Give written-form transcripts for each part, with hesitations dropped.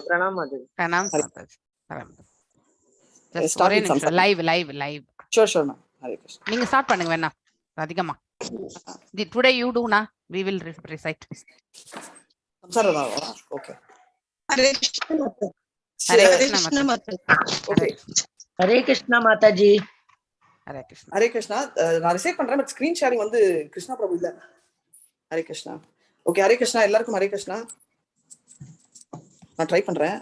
प्रणाम माता जी। प्रणाम माताजी. Just Start ஒரே with நிமிஷம். Samsara. live. Sure, ma'am. Hare Krishna. நீங்க ஸ்டார்ட் பண்ணுங்க வேணா அதிகமா. Today you do na. We will recite. Samsara Rava. Okay. Hare Krishna Mata. Hare Hare Krishna Krishna Mata. Mata. Okay. हरे कृष्णा माता जी. Hare Krishna. Hare Krishna. நான் reside பண்றேன் but screen sharing வந்து கிருஷ்ணா பிரபு இல்ல. Hare Krishna. Okay, Hare Krishna எல்லாருக்கும் ஹரே கிருஷ்ணா. நான் ட்ரை பண்றேன்.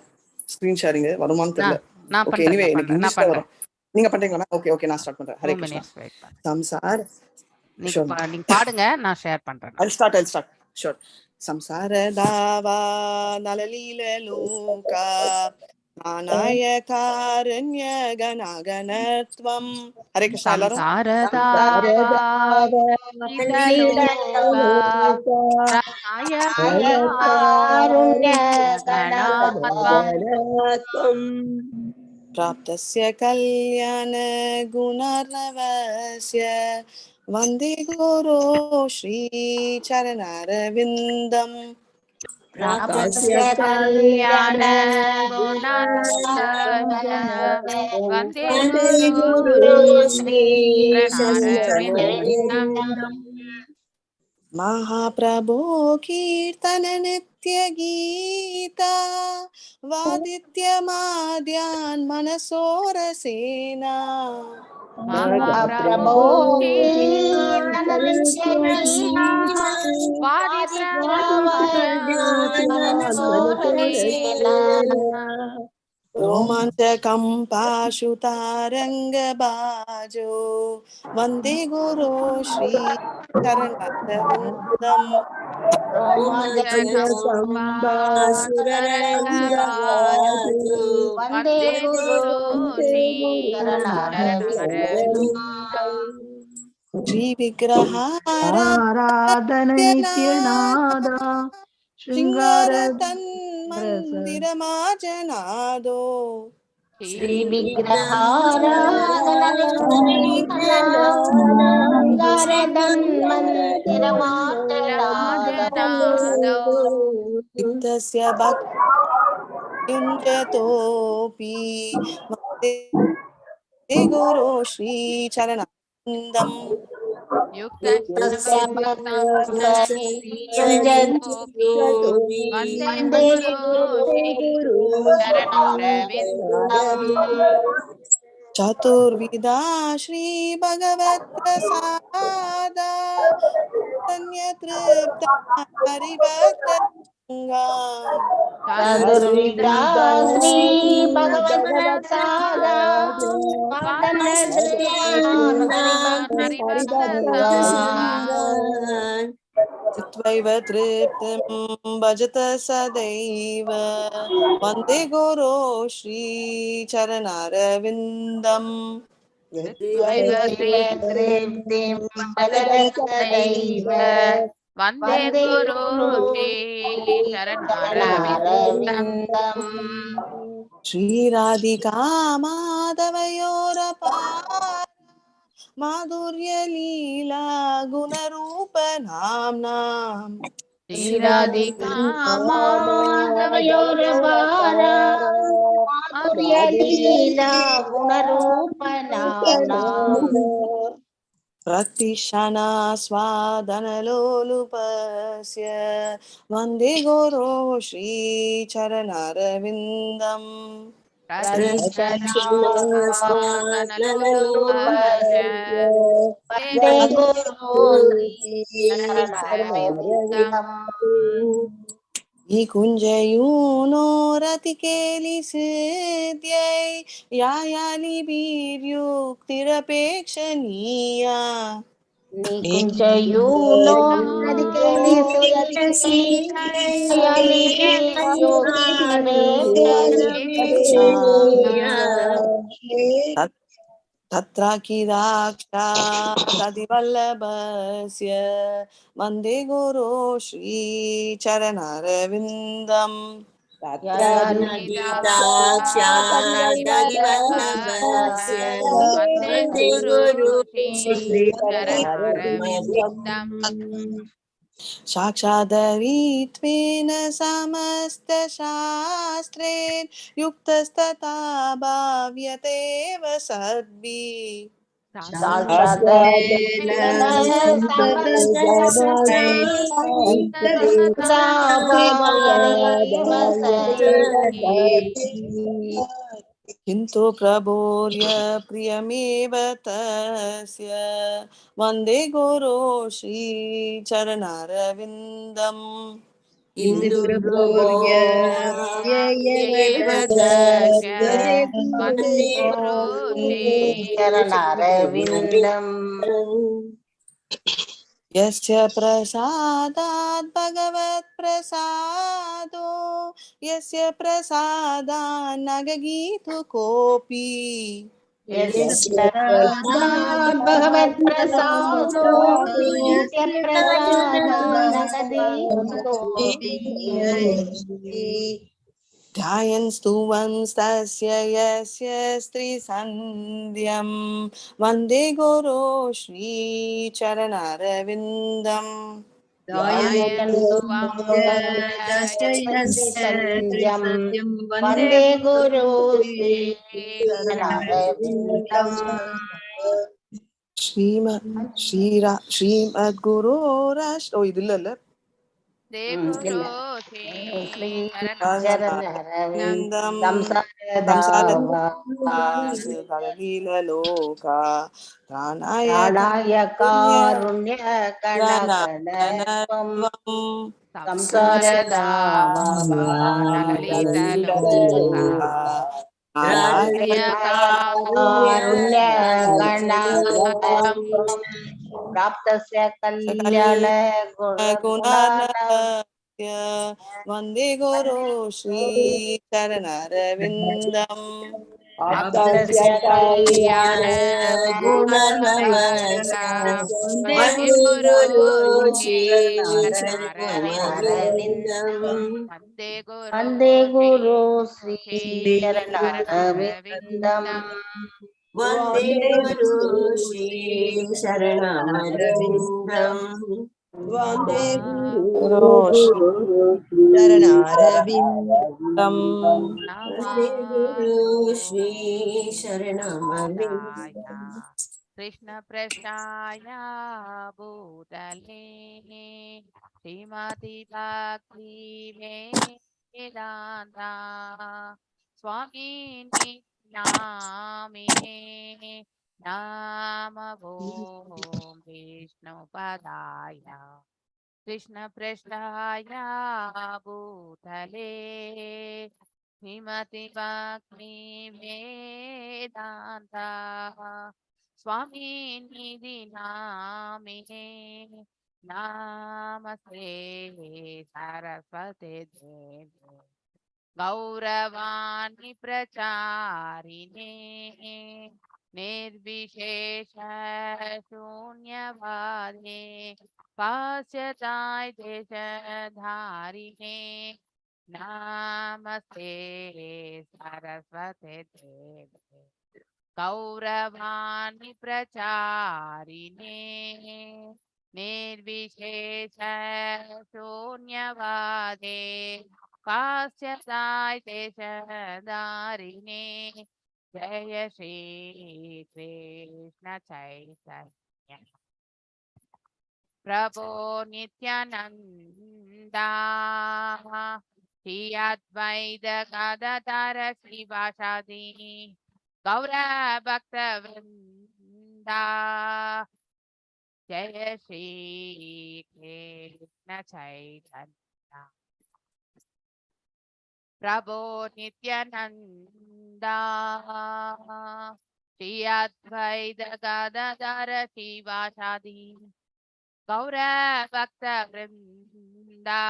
ஸ்கிரீன் ஷேரிங் வருமான்னு தெரியல. நான் ஓகே, எனிவே எனக்கு பண்றேன். இங்கிலீஷ்ல வரும். நீங்க பண்றீங்களா? ஓகே நான் ஸ்டார்ட் பண்றேன். ஹரே 2 கிருஷ்ணா. minutes wait பண்ணு. சம்சார் நீங்க பாடுங்க, நான் ஷேர் பண்றேன். I'll start. Sure. Samsara dava nalalila loka nanayakaranya ganaganatvam. Hare Krishna ellarum. Praptasya kalyana gunarnavasya Vande Guru Shri Charanarvindam. प्राप्तस्य कल्याण वन्दे गुरु Shri चरणारविन्दम्. Mahaprabhu Kirtana Nitya Geeta Vaditya Madhyan Manasora Sena. महाप्रभो Romantakam Pashutaranga Bajo Vande Guru Shri Charanarvindam. वन्दे गुरु Shri Shri Vigraharadhanityanada Shringaratam Mandiramajanado. Shri विग्रहाराधन Nityasya bhakti Vande Guru Shri Charanarvindam. वन्दे गुरु Chaturvida Shri Bhagavat Prasada Tanyatripta Haribhakta चतुर्विधा Shri भगवत सादा Tvaiva triptam bhajata sadaiva Vande Guru Shri Charanarvindam. वन्दे गुरु Shri चरणारविन्दम्. Shri Radhika Madhavayorapara Madhurya Leela Gunarupa Namnam. Shri Radhika माधवयोरपारा माधुर्य लीला गुणरूप नाम Pratishana Swadanalolupasya Vande Guru Shri Charanarvindam. Ikunjayuno ratikeli siddhyai Yayali biryuktirapeksaniya. निकुंजयूनो नदिकेली Tatra Kidaksha Tadivallabhasya Vande Guru Shri Charanarvindam. वन्दे गुरु श्री चरणारविन्दम्. साक्षादरित्वेन समस्तशास्त्रेण युक्तस्तथा भाव्यतेव सद्भिः साक्षादेन समस्तशास्त्रे युक्तस्तथा भावयतेव सद्भिः। किन्तु प्रभोर्य प्रियमेव तस्य वन्दे गुरो श्रीचरणारविन्दम् किन्तु प्रभोर्य एव तस्य वन्दे गुरो चरणारविन्दम् यस्य प्रसादात् भगवत्प्रसादो यस्य प्रसादात् न गीतु कोऽपि यस्य प्रसादात् भगवत्प्रसादो यस्य प्रसादानगति कोऽपि। ध्यायन् स्तुवंस्तस्य यस्य स्त्रीसन्ध्यं वन्दे गुरो श्रीचरणारविन्दम् ध्यायन्तु सत्यं वन्दे गुरु श्रीचरणारविन्दम्। श्रीमद्गुरोरष्ट ओ इदिल्ल गुरो श्री चरणारविन्दम् संसारलोका प्राणाय प्राणाय कारुण्यकणकणत्वं संसारदावानलितलोका प्राणाय कारुण्यकणकणत्वं प्राप्तस्य कल्याण गुणार्णव वन्दे गुरो श्रीचरणारविन्दम् प्राप्तस्य कल्याण गुणार्णवम् वन्दे गुरो श्रीचरणारविन्दम् वन्दे वन्दे गुरु श्रीचरणारविन्दम् श्रीचरणारविन्दम् वन्दे गुरु श्रीचरणारविन्दम् वन्दे गुरो चरणारविन्दम् वन्दे गुरु कृष्णाय श्रीचरणारविन्दम् कृष्ण पृष्ठाय भूतले श्रीमति भक्ति वेदान्ता स्वामिनि नामिने नमो विष्णुपदाय कृष्ण पृष्ठाय भूतले श्रीमति भक्ति वेदान्ता स्वामी निधि नामिने नमस्ते सरस्वती देवे गौरवाणी प्रचारिणे निर्विशेष शून्यवादे पाश्चात्य देशधारिणे नमस्ते सरस्वती देवे गौरवाणी प्रचारिणे निर्विशेष शून्यवादे पाश्चात्य देशधारिणे जय श्री कृष्ण चैतन्य प्रभो नित्यानंदा श्री अद्वैत गदाधर श्रीवासादि गौर भक्त वृंदा जय श्री कृष्ण चैतन्य प्रभो नित्यानंदा श्री अद्वैत गदाधर श्रीवासादि गौर भक्त वृंदा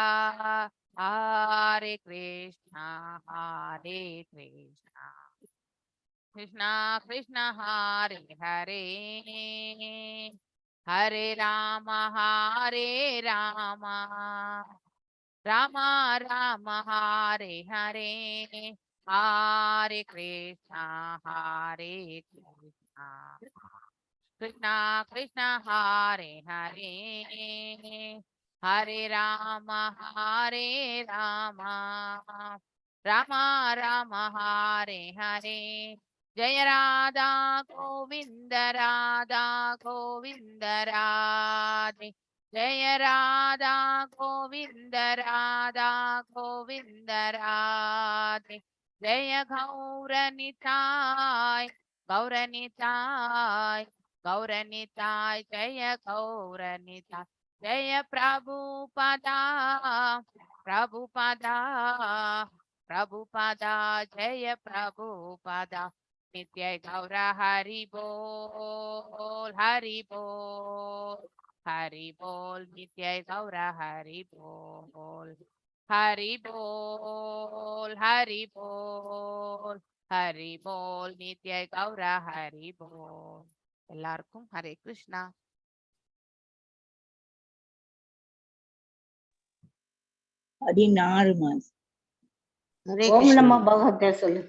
हरे कृष्णा कृष्णा कृष्णा हरे हरे हरे राम राम राम हरे हरे हरे कृष्णा कृष्णा कृष्णा हरे हरे ஹரே ராம ஹரே ராம ராம ராம ஹரே ஹரே ஜெய ராதா கோவிந்த ராதா கோவிந்த ராதே ஜெய ராதா கோவிந்த ராதா கோவிந்த ராதே ஜெய கௌரநிதாய் கௌரநிதாய் கௌரநிதாய் ஜெய கௌரநிதாய் ஜெய பிரபுபதா பிரபுபதா பிரபுபதா ஜெய பிரபுபதா நித்ய கௌர ஹரி போல் ஹரி போல் ஹரி போல் நித்ய கௌர ஹரி போல் ஹரி போல் ஹரி போல் ஹரி போல் நித்ய கௌர ஹரி போல். எல்லாருக்கும் ஹரே கிருஷ்ணா. பதினாறு மாசம். ஹரே ஓம் கிருஷ்ணா. நமோ பகவதே சொல்லு.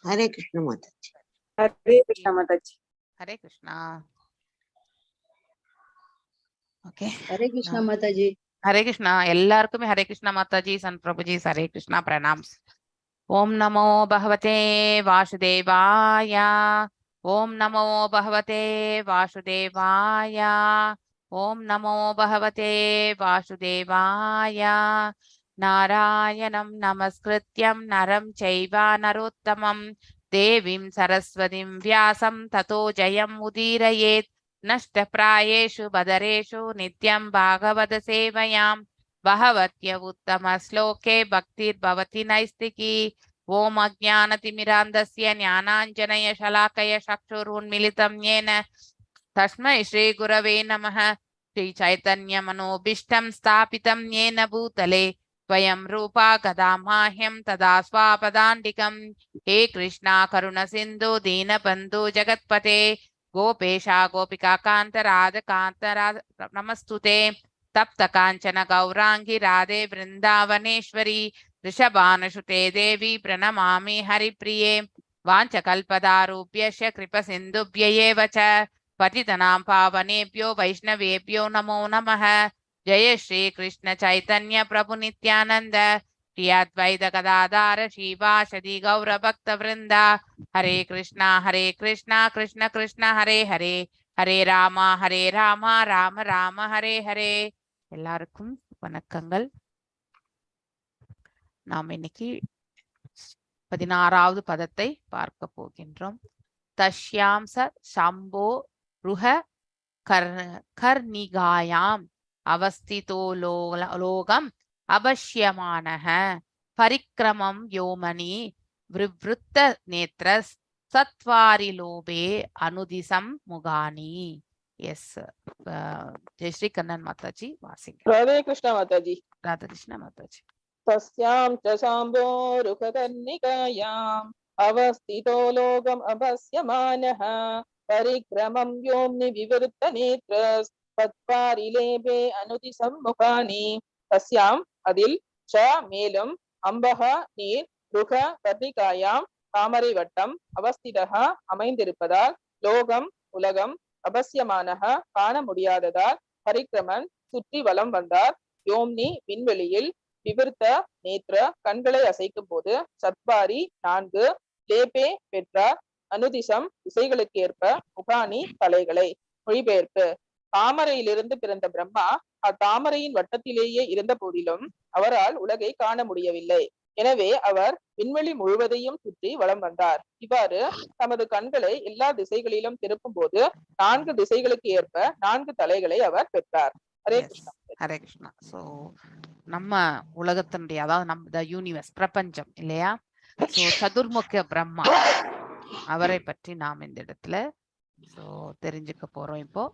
ஹரே கிருஷ்ண மாதாஜி. ஹரே கிருஷ்ணா மாதாஜி. ஹரே கிருஷ்ணா. ஓகே, ஹரே கிருஷ்ணா மாதாஜி. ஹரே கிருஷ்ணா. எல்லாருக்குமே ஹரே கிருஷ்ணா மாதாஜி, சன் பிரபுஜி, ஹரே கிருஷ்ணா, பிரணாம்ஸ். ஓம் நமோ பகவதே வாசுதேவாய. ஓம் நமோ பகவதே வாசுதேவாய. ஓம் நமோ பகவதே வாசுதேவாய. நாராயணம் நமஸ்கிருத்யம் நரம் சைவ நரோத்தமம் தேவீம் சரஸ்வதிம் வியாசம் ததோ ஜெயம் உதீரயேத். नष्टप्रायेषु बदरेषु नित्यं भागवत सेवयां बहवत्य उत्तम श्लोके भक्तिर्भवति नैस्तिकी. ओम अज्ञानतिमिरान्धस्य ज्ञानाञ्जनय शलाकय चक्षुरुन्मिलितं येन तस्मै श्रीगुरवे नमः. श्रीचैतन्यमनोभीष्टं स्थापितं येन भूतले स्वयं रूपा कदा माह्यं तदा स्वापदान्तिकं. हे कृष्णा करुणसिन्धु दीनबन्धु जगत्पते गोपेशा गोपिका कांत राधकांत नमस्तुते. तप्त कांचन गौरांगी राधे वृंदावनेश्वरी ऋषभानुसुते देवी प्रणमामि हरिप्रिये. वाञ्छकल्पदारूप्यस्य कृपसिन्धुभ्यैव च पतितनां पावनेभ्यो वैष्णवेभ्यो नमो नमः. जय श्री कृष्ण चैतन्य प्रभु नित्यानंद श्री अद्वैत गदाधर श्रीवासदि गौर भक्त वृंदा. हरे कृष्णा कृष्ण कृष्ण हरे हरे हरे राम राम राम हरे हरे. எல்லாருக்கும் வணக்கங்கள். நாம் இன்னைக்கு 16வது பதத்தை பார்க்க போகின்றோம். தஷ்யாம்ச சம்போ ருஹ கர்ணிகாயாம் அவஸ்திதோ லோகம் அபஷ்யமானஹ பரிக்ரமம் யோமனி விருத்த நேத்ர சத்வாரி லோபே அனுதிசம் முகானி. எஸ், ஜெயஸ்ரீ கண்ணன் மாதாஜி வாசிங்க. ராதே கிருஷ்ணா மாதாஜி. ராதாகிருஷ்ண மாதாஜி. தஸ்யாம் ச சாம்போருகர்ணிகாயாம் அவஸ்திதோ லோகம் அபஸ்யமானஹ பரிக்ரமம் யோம்னி விவருத்த நேத்ரஸ் தத்வாரிலேபே அனுதிசம் முகானி. தஸ்யாம் அதில், ச மேலும், அம்பக நீர், ருக கர்ணிகாயாம் தாமரை வட்டம், அவஸ்திதக அமைந்திருப்பதால், லோகம் உலகம், அபஸ்யமானக காண முடியாததால், பரிக்கிரமன் சுற்றி வலம் வந்தார், யோம்னி விண்வெளியில், விவர்த்த நேத்ர கண்களை அசைக்கும் போது, சத்வாரி 4, லேபே பெற்றார், அனுதிசம் திசைகளுக்கு ஏற்ப, முகானி தலைகளை. மொழிபெயர்ப்பு: தாமரையிலிருந்து பிறந்த பிரம்மா அத்தாமரையின் வட்டத்திலேயே இருந்த போதிலும் அவரால் உலகை காண முடியவில்லை. எனவே அவர் விண்வெளி முழுவதையும் சுற்றி வலம் வந்தார். இவ்வாறு தமது கண்களை எல்லா திசைகளிலும் திருப்பும் போது 4 திசைகளுக்கு ஏற்ப 4 தலைகளை அவர் பெற்றார். ஹரே கிருஷ்ணா. ஹரே கிருஷ்ணா. சோ நம்ம உலகத்தினுடைய, அதாவது நம்ம யூனிவர்ஸ், பிரபஞ்சம் இல்லையா? சோ சதுர்முக பிரம்மா, அவரை பற்றி நாம் இந்த இடத்துல தெரிஞ்சுக்க போறோம் இப்போ.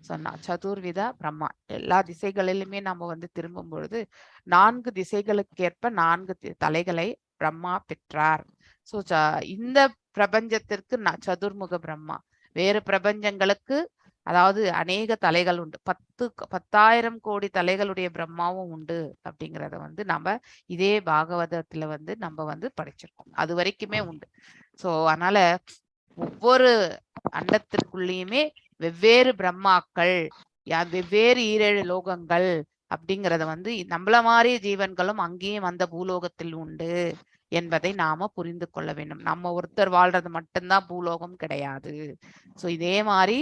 சொன்னா சதுர்வித பிரம்மா, எல்லா திசைகளிலுமே நம்ம திரும்பும் பொழுது 4 திசைகளுக்கு ஏற்ப 4 தலைகளை பிரம்மா பெற்றார். சோ இந்த பிரபஞ்சத்திற்கு சதுர்முக பிரம்மா. வேறு பிரபஞ்சங்களுக்கு அதாவது அநேக தலைகள் உண்டு, 10,000 கோடி தலைகளுடைய பிரம்மாவும் உண்டு அப்படிங்கிறத நம்ம இதே பாகவதத்துல நம்ம படிச்சிருக்கோம். அது வரைக்குமே உண்டு. சோ அதனால ஒவ்வொரு அண்டத்திற்குள்ளேயுமே வெவ்வேறு பிரம்மாக்கள், வெவ்வேறு 7 லோகங்கள், அப்படிங்கறத வந்து நம்மள மாதிரி ஜீவன்களும் அங்கேயும் அந்த பூலோகத்தில் உண்டு என்பதை நாம புரிந்து கொள்ள வேண்டும். நம்ம ஒருத்தர் வாழ்றது மட்டும்தான் பூலோகம் கிடையாது. சோ இதே மாதிரி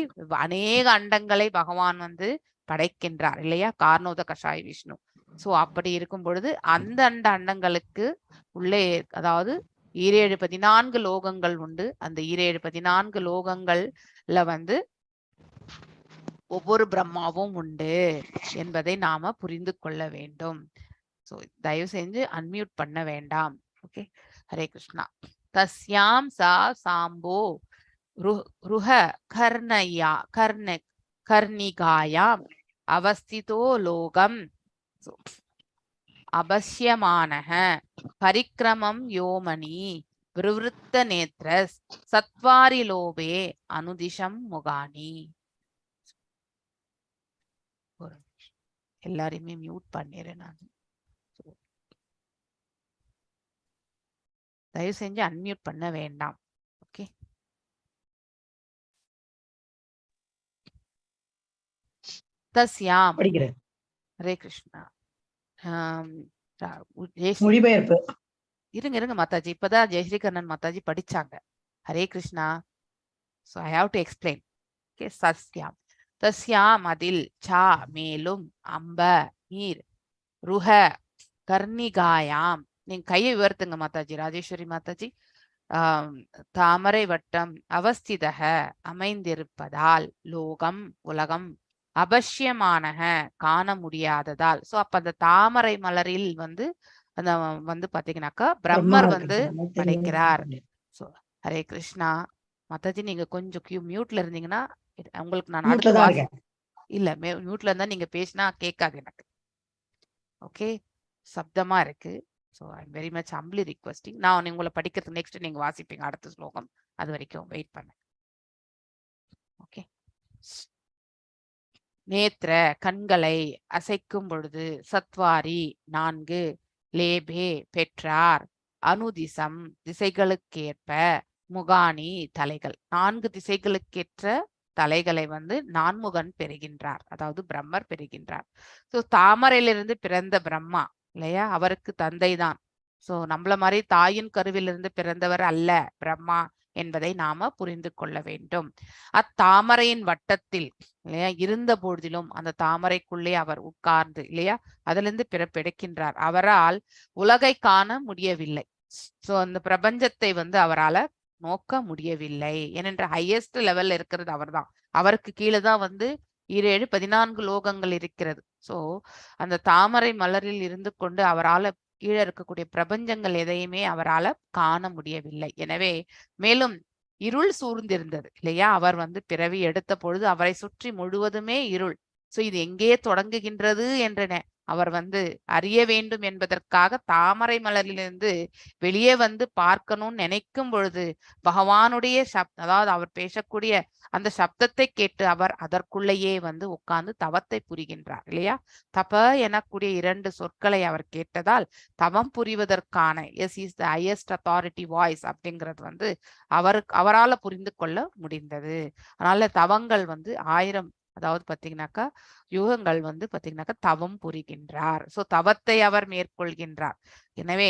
அநேக அண்டங்களை பகவான் வந்து படைக்கின்றார் இல்லையா, கார்ணோத கஷாய விஷ்ணு. சோ அப்படி இருக்கும் பொழுது அந்த அண்டங்களுக்கு உள்ளே, அதாவது 14 லோகங்கள் உண்டு. அந்த 14 லோகங்கள்ல வந்து ஒவ்வொரு பிரம்மாவும் உண்டு என்பதை நாம புரிந்து கொள்ள வேண்டும். சோ தயவு செஞ்சு அன்மியூட் பண்ண வேண்டாம். ஓகே, ஹரே கிருஷ்ணா. தஸ்யாம் சா சாம்போ ருஹ கர்ணிகாயாம் அவஸ்திதோ லோகம் அபஷ்யமானஹ பரிக்ரமம் யோமனி விருவృத்த நேத்ரஸ் சத்வாரி லோபே அனுதிஷம் முகானி. எல்லாரையுமே மியூட் பண்ணிடுறேன் நான். தயவு செஞ்சு அன்மியூட் பண்ண வேண்டாம். ஓகே, தஸ்யாம். படிக்கிறேன். ஹரே கிருஷ்ணா. மொழிபெயர்ப்பு. இருங்க மாதாஜி, இப்பதான் ஜெயஸ்ரீகண்ணன் மாதாஜி படிச்சாங்க. Hare Krishna. So I have to explain. Okay, சஸ்யாம். தஸ்யாம் அதில், சா மேலும், அம்ப நீர், ருஹ கர்ணிகாயாம். நீங்க கையை உயர்த்துங்க மாதாஜி, ராஜேஸ்வரி மாதாஜி. தாமரை வட்டம், அவஸ்திதக அமைந்திருப்பதால், லோகம் உலகம், அபஷ்யமானக காண முடியாததால். சோ அப்ப அந்த தாமரை மலரில் வந்து அந்த வந்து பாத்தீங்கன்னாக்கா பிரம்மர் வந்து படைக்கிறார். சோ ஹரே கிருஷ்ணா. மாதாஜி நீங்க கொஞ்சம் மியூட்ல இருந்தீங்கன்னா உங்களுக்கு நான் அடுத்த இல்ல மியூட்ல இருந்தா நீங்க பேசினா கேட்காது எனக்கு. ஓகே, சப்தமா இருக்கு. So I am very much humbly requesting. நான் உங்களை படிக்கிறதுக்கு நெக்ஸ்ட் நீங்க வாசிப்பீங்க அடுத்த ஸ்லோகம், அது வரைக்கும் வெயிட் பண்ண. ஓகே. நேத்ர கண்களை அசைக்கும் பொழுது, சத்வாரி 4, லேபே பெற்றார், அனுதிசம் திசைகளுக்கேற்ப, முகானி தலைகள் 4 திசைகளுக்கேற்ற தலைகளை வந்து நான்முகன் பெறுகின்றார், அதாவது பிரம்மர் பெறுகின்றார். ஸோ தாமரையிலிருந்து பிறந்த பிரம்மா இல்லையா, அவருக்கு தந்தை தான். சோ நம்மள மாதிரி தாயின் கருவிலிருந்து பிறந்தவர் அல்ல பிரம்மா என்பதை நாம புரிந்து கொள்ள வேண்டும். அத்தாமரையின் வட்டத்தில் இல்லையா இருந்த பொழுதிலும் அந்த தாமரைக்குள்ளே அவர் உட்கார்ந்து இல்லையா அதிலிருந்து பிறப்பெடுக்கின்றார். அவரால் உலகை காண முடியவில்லை. சோ அந்த பிரபஞ்சத்தை வந்து அவரால் நோக்க முடியவில்லை. ஏனென்ற ஹையஸ்ட் லெவல்ல இருக்கிறது அவர்தான். அவருக்கு கீழே தான் வந்து 17 14 லோகங்கள் இருக்கிறது. சோ அந்த தாமரை மலரில் இருந்து கொண்டு அவரால் கீழே இருக்கக்கூடிய பிரபஞ்சங்கள் எதையுமே அவரால் காண முடியவில்லை. எனவே மேலும் இருள் சூழ்ந்திருந்தது இல்லையா, அவர் வந்து பிறவி எடுத்த பொழுது அவரை சுற்றி முழுவதுமே இருள். சோ இது எங்கே தொடங்குகின்றது என்ற அவர் வந்து அறிய வேண்டும் என்பதற்காக தாமரை மலரிலிருந்து வெளியே வந்து பார்க்கணும்னு நினைக்கும் பொழுது பகவானுடைய அதாவது அவர் பேசக்கூடிய அந்த சப்தத்தை கேட்டு அவர் அதற்குள்ளேயே வந்து உட்கார்ந்து தவத்தை புரிகின்றார் இல்லையா. தப எனக்கூடிய 2 சொற்களை அவர் கேட்டதால் தவம் புரிவதற்கான yes is the highest authority voice அப்படிங்கிறது வந்து அவரால் புரிந்து கொள்ள முடிந்தது. அதனால தவங்கள் வந்து 1000 அதாவது பாத்தீங்கன்னாக்கா யுகங்கள் வந்து பாத்தீங்கன்னாக்கா தவம் புரிகின்றார். சோ தவத்தை அவர் மேற்கொள்கின்றார். எனவே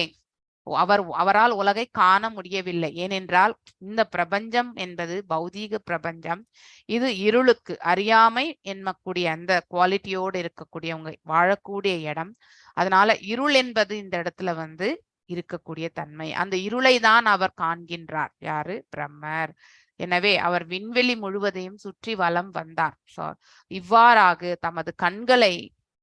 அவரால் உலகை காண முடியவில்லை. ஏனென்றால் இந்த பிரபஞ்சம் என்பது பௌதீக பிரபஞ்சம். இது இருளுக்கு அறியாமை என்னக்கூடிய அந்த குவாலிட்டியோடு இருக்கக்கூடியவங்க வாழக்கூடிய இடம். அதனால இருள் என்பது இந்த இடத்துல வந்து இருக்கக்கூடிய தன்மை. அந்த இருளை தான் அவர் காண்கின்றார். யாரு? பிரம்மர். எனவே அவர் விண்வெளி முழுவதையும் சுற்றி வலம் வந்தார். இவ்வாறாக தமது கண்களை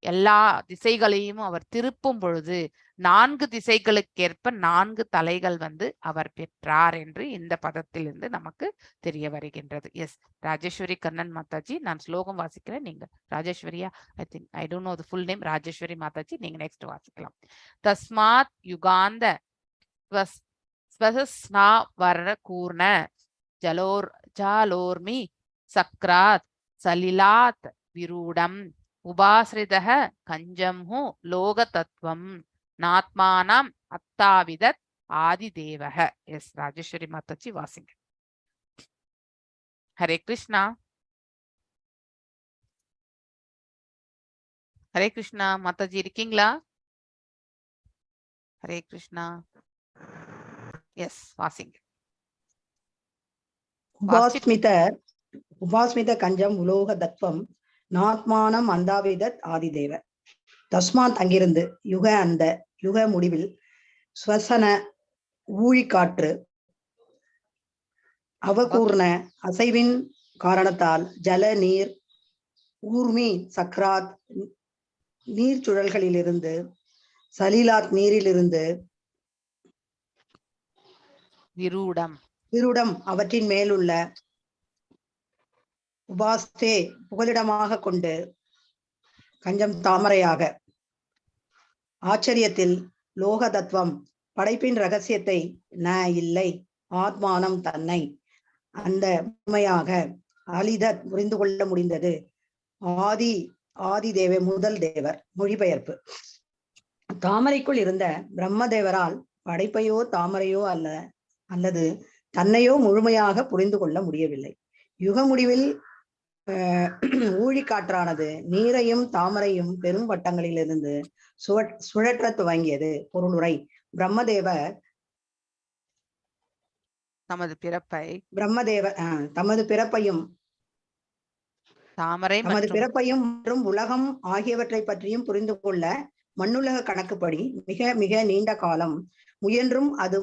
எல்லா திசைகளையும் அவர் திருப்பும் பொழுது 4 திசைகளுக்கேற்ப 4 தலைகள் வந்து அவர் பெற்றார் என்று இந்த பதத்திலிருந்து நமக்கு தெரிய வருகின்றது. எஸ் ராஜேஸ்வரி கண்ணன் மாதாஜி, நான் ஸ்லோகம் வாசிக்கிறேன். நீங்க ராஜேஸ்வரியா, I don't know the full name, Rajeshwari Mataji நீங்க நெக்ஸ்ட் வாசிக்கலாம். தஸ்மாத் யுகாந்த ஸ்வஸ்நாவர கூர்ண ஜாலோர்மி சக்ராத் சலிலாத் விரூடம் உபாசிரிதः கஞ்சம்ஹு லோக தத்துவம் நாத்மானம் அத்தாவிதத் ஆதிதேவக. எஸ் ராஜேஸ்வரி மாதாஜி வாசிங்க. ஹரே கிருஷ்ணா. ஹரே கிருஷ்ணா. மாதாஜி இருக்கீங்களா? ஹரே கிருஷ்ணா. எஸ், வாசிங்க. உபாஸ்மித கஞ்சம் உலோக தத்துவம் நாத்மானம் அந்தாவிதத் ஆதிதேவ. தஸ்மாத் அங்கிருந்து யுக முடிவில் ஸ்வசன ஊழிக்காற்று அவகூர்ண அசைவின் காரணத்தால் ஜல நீர் ஊர்மி சக்ராத் நீர் சுழல்களிலிருந்து சலீலாத் நீரிலிருந்து விருடம் அவற்றின் மேலுள்ள உபாஸ்தே புகலிடமாக கொண்டு கஞ்சம் தாமரையாக ஆச்சரியத்தில் லோக தத்துவம் படைப்பின் ரகசியத்தை இல்லை ஆத்மானம் தன்னை அந்த உண்மையாக அலிதத் புரிந்து கொள்ள முடிந்தது. ஆதி தேவ முதல் தேவர். மொழிபெயர்ப்பு. தாமரைக்குள் இருந்த பிரம்மதேவரால் படைப்பையோ தாமரையோ அல்லது தன்னையோ முழுமையாக புரிந்து கொள்ள முடியவில்லை. யுக முடிவில் ஊழிக்காற்றானது நீரையும் தாமரையும் பெரும் வட்டங்களிலிருந்து சுழற்ற துவங்கியது. பொருளுரை. பிரம்மதேவர் தமது பிறப்பையும் மற்றும் உலகம் ஆகியவற்றை பற்றியும் புரிந்து கொள்ள மண்ணுலக கணக்குப்படி மிக மிக நீண்ட காலம் முயன்றும் அது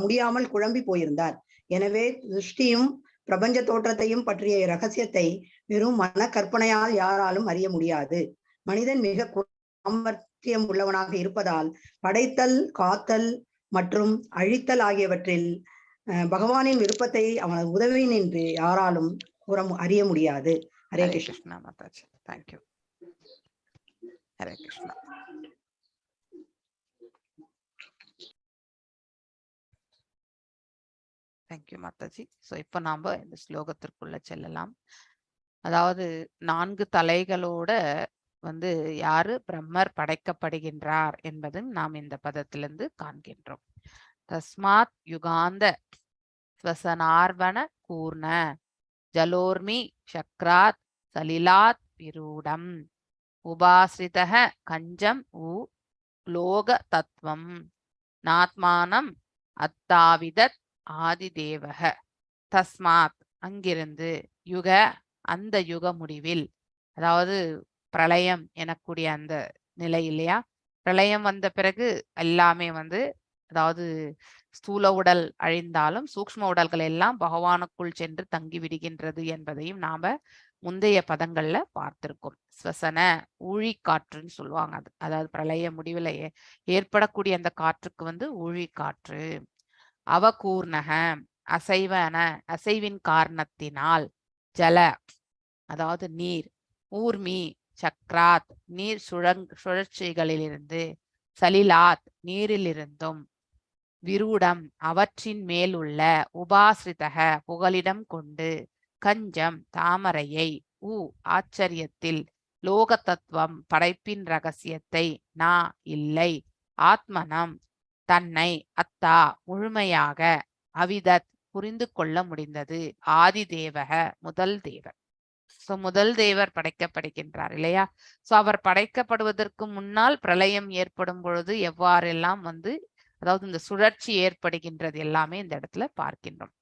முடியாமல் குழம்பி போயிருந்தார். எனவே திருஷ்டியும் பிரபஞ்ச தோற்றத்தையும் பற்றிய ரகசியத்தை வெறும் மன கற்பனையால் யாராலும் அறிய முடியாது. மனிதன் மிக சாமர்த்தியம் உள்ளவனாக இருப்பதால் படைத்தல், காத்தல் மற்றும் அழித்தல் ஆகியவற்றில் பகவானின் விருப்பத்தை அவனது உதவியின்றி யாராலும் அறிய முடியாது. Hare Krishna. Mataji, thank you. Hare Krishna. Thank you Mataji. So இப்போ நாம இந்த ஸ்லோகத்திற்குள்ள செல்லலாம். அதாவது 4 தலைகளோட யாரு பிரம்மர் படைக்கப்படுகின்றார் என்பதும் நாம் இந்த பதத்திலிருந்து காண்கின்றோம். தஸ்மாத் யுகாந்த ஸ்வசனார்வண கூர்ண ஜலோர்மி சக்ராத் சலிலாத் விரூடம் உபாசிரிதஹ கஞ்சம் லோக தத்துவம் நாத்மானம் அத்தாவிதத் ஆதிதேவக. தஸ்மாத் அங்கிருந்து அந்த யுக முடிவில், அதாவது பிரளயம் எனக்கூடிய அந்த நிலை இல்லையா, பிரளயம் வந்த பிறகு எல்லாமே அதாவது ஸ்தூல உடல் அழிந்தாலும் சூக்ஷ்ம உடல்கள் எல்லாம் பகவானுக்குள் சென்று தங்கி விடுகின்றது என்பதையும் நாம முந்தைய பதங்கள்ல பார்த்திருக்கோம். ஸ்வசன ஊழிக்காற்றுன்னு சொல்லுவாங்க. அதாவது பிரளய முடிவுல ஏற்படக்கூடிய அந்த காற்றுக்கு ஊழிக்காற்று. அவகூர்ணக அசைவின் காரணத்தினால் ஜல அதாவது நீர், ஊர்மி சக்ராத் நீர் சுழற்சிகளிலிருந்து, சலிலாத் நீரிலிருந்தும், விரூடம் அவற்றின் மேலுள்ள, உபாசிரிதக புகலிடம் கொண்டு, கஞ்சம் தாமரையை, ஆச்சரியத்தில், லோக தத்துவம் படைப்பின் ரகசியத்தை, இல்லை, ஆத்மனம் தன்னை, அத்தா முழுமையாக, அவிதத் புரிந்து கொள்ள முடிந்தது, ஆதி தேவக முதல் தேவர். சோ முதல் தேவர் படைக்கப்படுகின்றார் இல்லையா. சோ அவர் படைக்கப்படுவதற்கு முன்னால் பிரளயம் ஏற்படும் பொழுது எவ்வாறெல்லாம் அதாவது இந்த சுழற்சி ஏற்படுகின்றது எல்லாமே இந்த இடத்துல பார்க்கின்றோம்.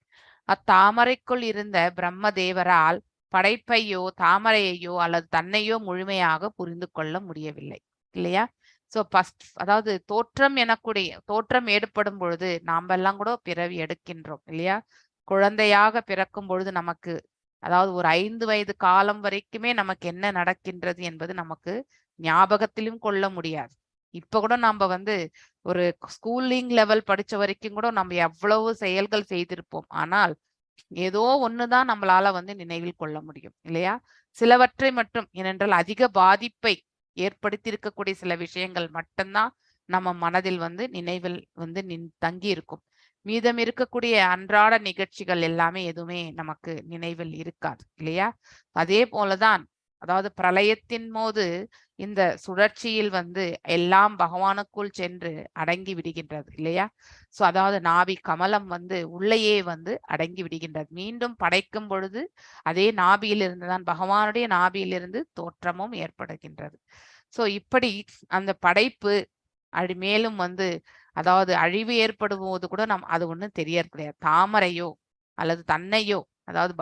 அத்தாமரைக்குள் இருந்த பிரம்ம தேவரால் படைப்பையோ தாமரையையோ அல்லது தன்னையோ முழுமையாக புரிந்து கொள்ள முடியவில்லை இல்லையா. சோ அதாவது தோற்றம் ஏற்படும் பொழுது நாம எல்லாம் கூட பிறவி எடுக்கின்றோம் இல்லையா. குழந்தையாக பிறக்கும் பொழுது நமக்கு அதாவது ஒரு 5 வயது காலம் வரைக்குமே நமக்கு என்ன நடக்கின்றது என்பது நமக்கு ஞாபகத்திலும் கொள்ள முடியாது. இப்ப கூட நம்ம ஒரு ஸ்கூலிங் லெவல் படிச்ச வரைக்கும் கூட நம்ம எவ்வளவு செயல்கள் செய்திருப்போம். ஆனால் ஏதோ ஒண்ணுதான் நம்மளால நினைவில் கொள்ள முடியும் இல்லையா. சிலவற்றை மட்டும், ஏனென்றால் அதிக பாதிப்பை ஏற்படுத்தி இருக்கக்கூடிய சில விஷயங்கள் மட்டும்தான் நம்ம மனதில் நினைவில் தங்கி இருக்கும். மீதம் இருக்கக்கூடிய அன்றாட நிகழ்ச்சிகள் எல்லாமே எதுவுமே நமக்கு நினைவில் இருக்காது இல்லையா. அதே போலதான் அதாவது பிரளயத்தின் போது இந்த சுழற்சியில் எல்லாம் பகவானுக்குள் சென்று அடங்கி விடுகின்றது இல்லையா. சோ அதாவது நாபி கமலம் உள்ளேயே அடங்கி விடுகின்றது. மீண்டும் படைக்கும் பொழுது அதே நாபியிலிருந்து தான், பகவானுடைய நாபியிலிருந்து தோற்றமும் ஏற்படுகின்றது. சோ இப்படி அந்த படைப்பு மேலும் அதாவது அழிவு ஏற்படும் போது கூட அது ஒண்ணும் தெரியறது கிடையாது. தாமரையோ அல்லது தன்னையோ, அதாவது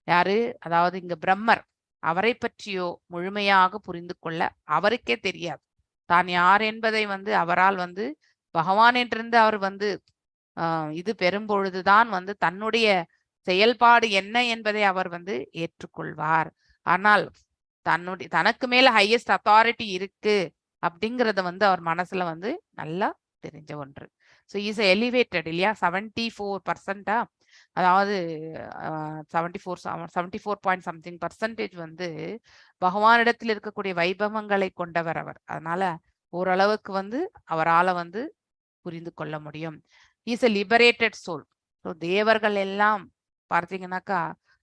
யாரு, அதாவது இங்க பிரம்மர், அவரை பற்றியோ முழுமையாக புரிந்து கொள்ள அவருக்கே தெரியாது. தான் யார் என்பதை அவரால் பகவான் என்றிருந்து அவர் இது பெறும்பொழுதுதான் தன்னுடைய செயல்பாடு என்ன என்பதை அவர் ஏற்றுக்கொள்வார். ஆனால் தனக்கு மேல ஹையஸ்ட் அத்தாரிட்டி இருக்கு அப்படிங்கறத அவர் மனசுல நல்லா தெரிஞ்ச ஒன்று. ஸோ இஸ் எலிவேட்டட் இல்லையா, 74%, அதாவது 74.something% பகவானிடத்தில் இருக்கக்கூடிய வைபவங்களை கொண்டவர் அவர். அதனால ஓரளவுக்கு அவரால் புரிந்து கொள்ள முடியும். Is a liberated soul. So தேவர்கள் எல்லாம் பார்த்தீங்கன்னாக்கா